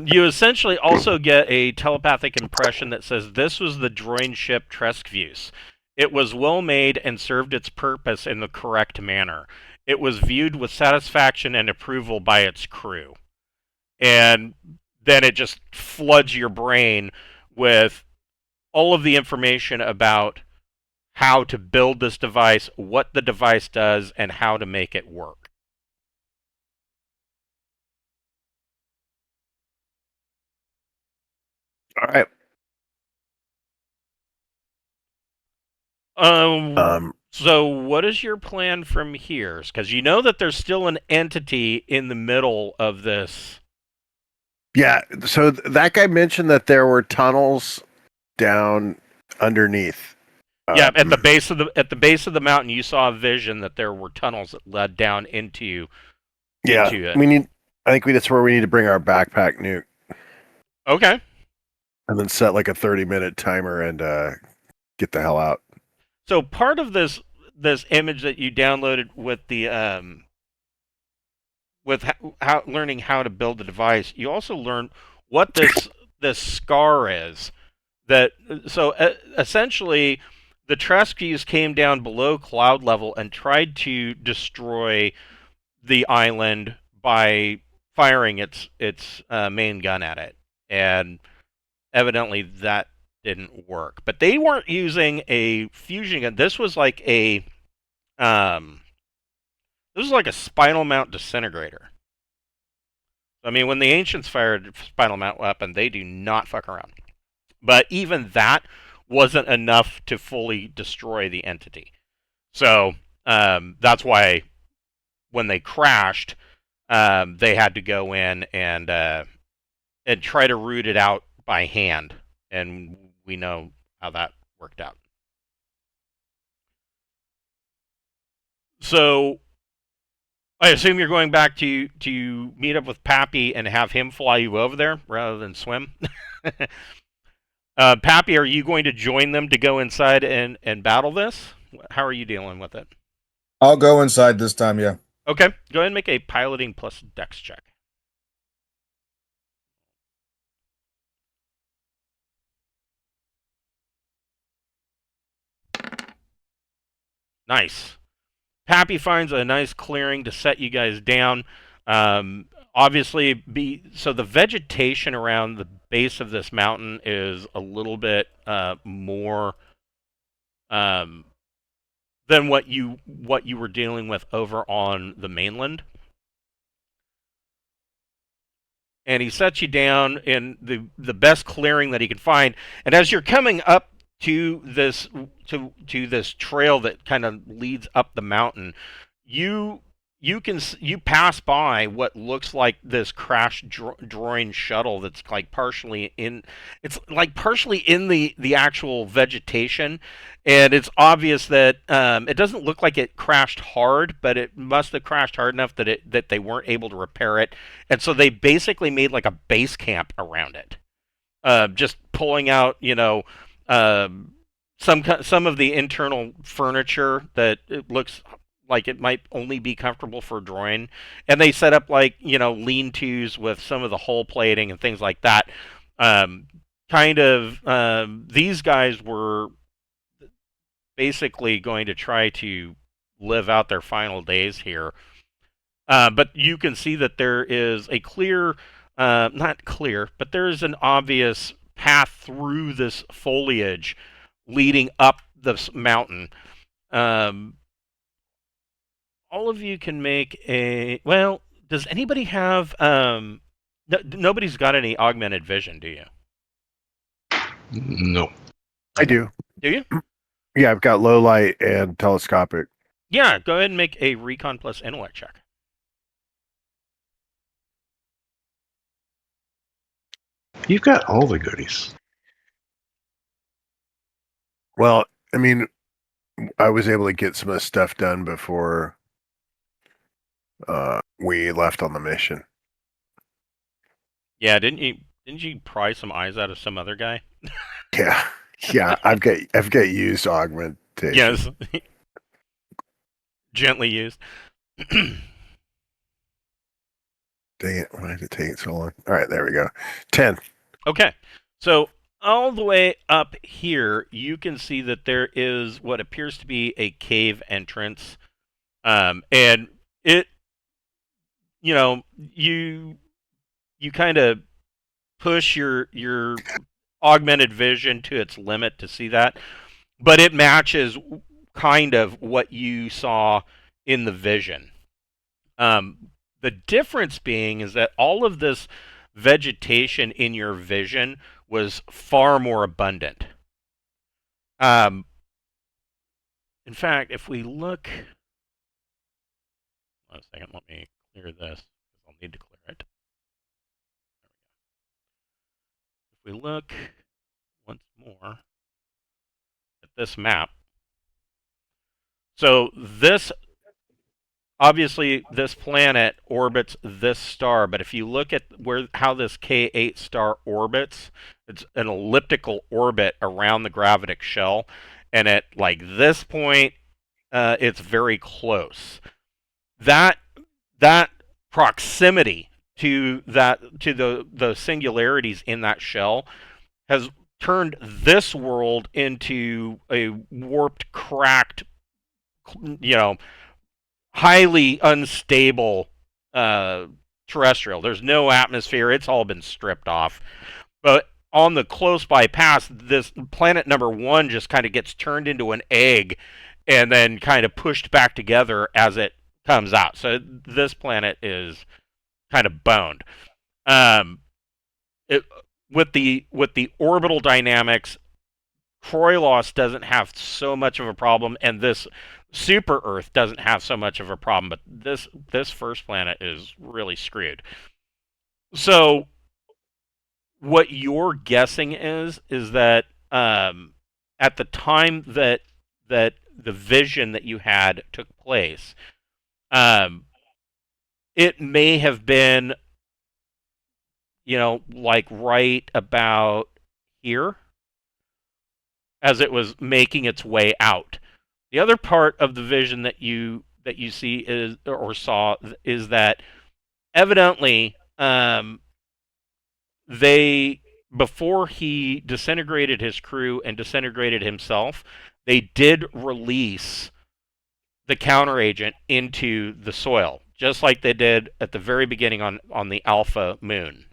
you essentially also get a telepathic impression that says this was the droid ship Treskvuse. It was well made and served its purpose in the correct manner. It was viewed with satisfaction and approval by its crew. And then it just floods your brain with all of the information about how to build this device, what the device does, and how to make it work. All right. So what is your plan from here? Because you know that there's still an entity in the middle of this. Yeah, so that guy mentioned that there were tunnels down underneath. Yeah, at the base of the mountain, you saw a vision that there were tunnels that led down into. Yeah, into it. I think that's where we need to bring our backpack nuke. Okay. And then set like a 30-minute timer and get the hell out. So part of this image that you downloaded with the learning how to build the device, you also learn what this scar is. Essentially, the Treskvuse came down below cloud level and tried to destroy the island by firing its main gun at it, and evidently that didn't work. But they weren't using a fusion gun. This was like a spinal mount disintegrator. I mean, when the ancients fired a spinal mount weapon, they do not fuck around. But even that wasn't enough to fully destroy the entity. So that's why when they crashed, they had to go in and try to root it out by hand. And we know how that worked out. So I assume you're going back to meet up with Pappy and have him fly you over there rather than swim. Pappy, are you going to join them to go inside and battle this? How are you dealing with it? I'll go inside this time, yeah. Okay, go ahead and make a piloting plus dex check. Nice. Pappy finds a nice clearing to set you guys down. Obviously, so the vegetation around the base of this mountain is a little bit more than what you were dealing with over on the mainland. And he sets you down in the best clearing that he can find. And as you're coming up to this trail that kind of leads up the mountain, you you pass by what looks like this crashed droid shuttle that's like partially in, it's like partially in the actual vegetation, and it's obvious that it doesn't look like it crashed hard, but it must have crashed hard enough that they weren't able to repair it, and so they basically made like a base camp around it, just pulling out, some of the internal furniture that it looks like it might only be comfortable for a droid, and they set up like lean-tos with some of the hull plating and things like that. These guys were basically going to try to live out their final days here. But you can see that there is a clear, not clear, but there is an obvious path through this foliage leading up this mountain. All of you can make a... Well, does anybody have... nobody's got any augmented vision, do you? No. I do. Do you? Yeah, I've got low light and telescopic. Yeah, go ahead and make a recon plus intellect check. You've got all the goodies. Well, I mean, I was able to get some of the stuff done before we left on the mission. Yeah, didn't you pry some eyes out of some other guy? Yeah, I've got used augmentation. Yes. Gently used. Dang it, why did it take so long? All right, there we go. 10. Okay. So all the way up here, you can see that there is what appears to be a cave entrance. And it, you kind of push your augmented vision to its limit to see that, but it matches kind of what you saw in the vision. The difference being is that all of this vegetation in your vision was far more abundant. In fact, if we look... Hold on a second, let me clear this. I'll need to clear it. If we look once more at this map, so this... Obviously, this planet orbits this star, but if you look at how this K8 star orbits, it's an elliptical orbit around the gravitic shell, and at like this point, it's very close. That proximity to the singularities in that shell has turned this world into a warped, cracked, highly unstable terrestrial. There's no atmosphere. It's all been stripped off. But on the close by pass, this planet number 1 just kind of gets turned into an egg and then kind of pushed back together as it comes out. So this planet is kind of boned. With the orbital dynamics, Kroylos doesn't have so much of a problem, and this Super Earth doesn't have so much of a problem, but this first planet is really screwed. So what you're guessing is that at the time that the vision that you had took place, it may have been, like right about here as it was making its way out. The other part of the vision that you see saw is that evidently before he disintegrated his crew and disintegrated himself, they did release the counteragent into the soil, just like they did at the very beginning on the Alpha moon.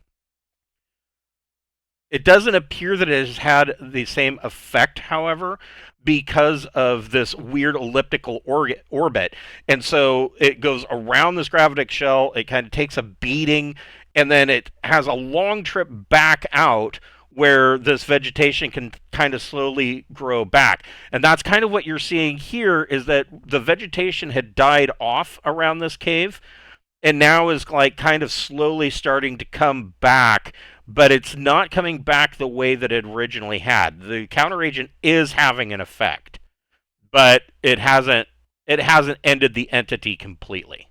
It doesn't appear that it has had the same effect, however, because of this weird elliptical orbit. And so it goes around this gravitic shell, it kind of takes a beating, and then it has a long trip back out where this vegetation can kind of slowly grow back. And that's kind of what you're seeing here, is that the vegetation had died off around this cave and now is like kind of slowly starting to come back, but it's not coming back the way that it originally had. The counteragent is having an effect, but it hasn't ended the entity completely.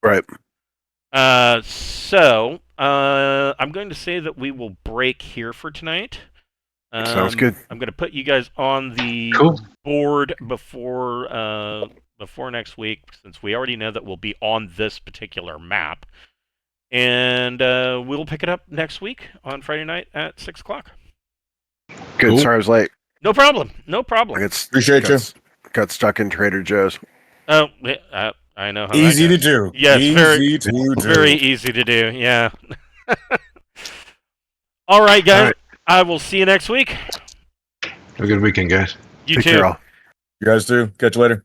Right. So I'm going to say that we will break here for tonight. Sounds good. I'm going to put you guys on the board before next week, since we already know that we'll be on this particular map. And we'll pick it up next week on Friday night at 6 o'clock. Good. Cool. Sorry I was late. No problem. No problem. Appreciate you. Got stuck in Trader Joe's. Oh, I know how Easy that to goes. do. Yes, Easy to do. very easy to do. Yeah. All right, guys. All right. I will see you next week. Have a good weekend, guys. You Take too. care, all. You guys too. Catch you later.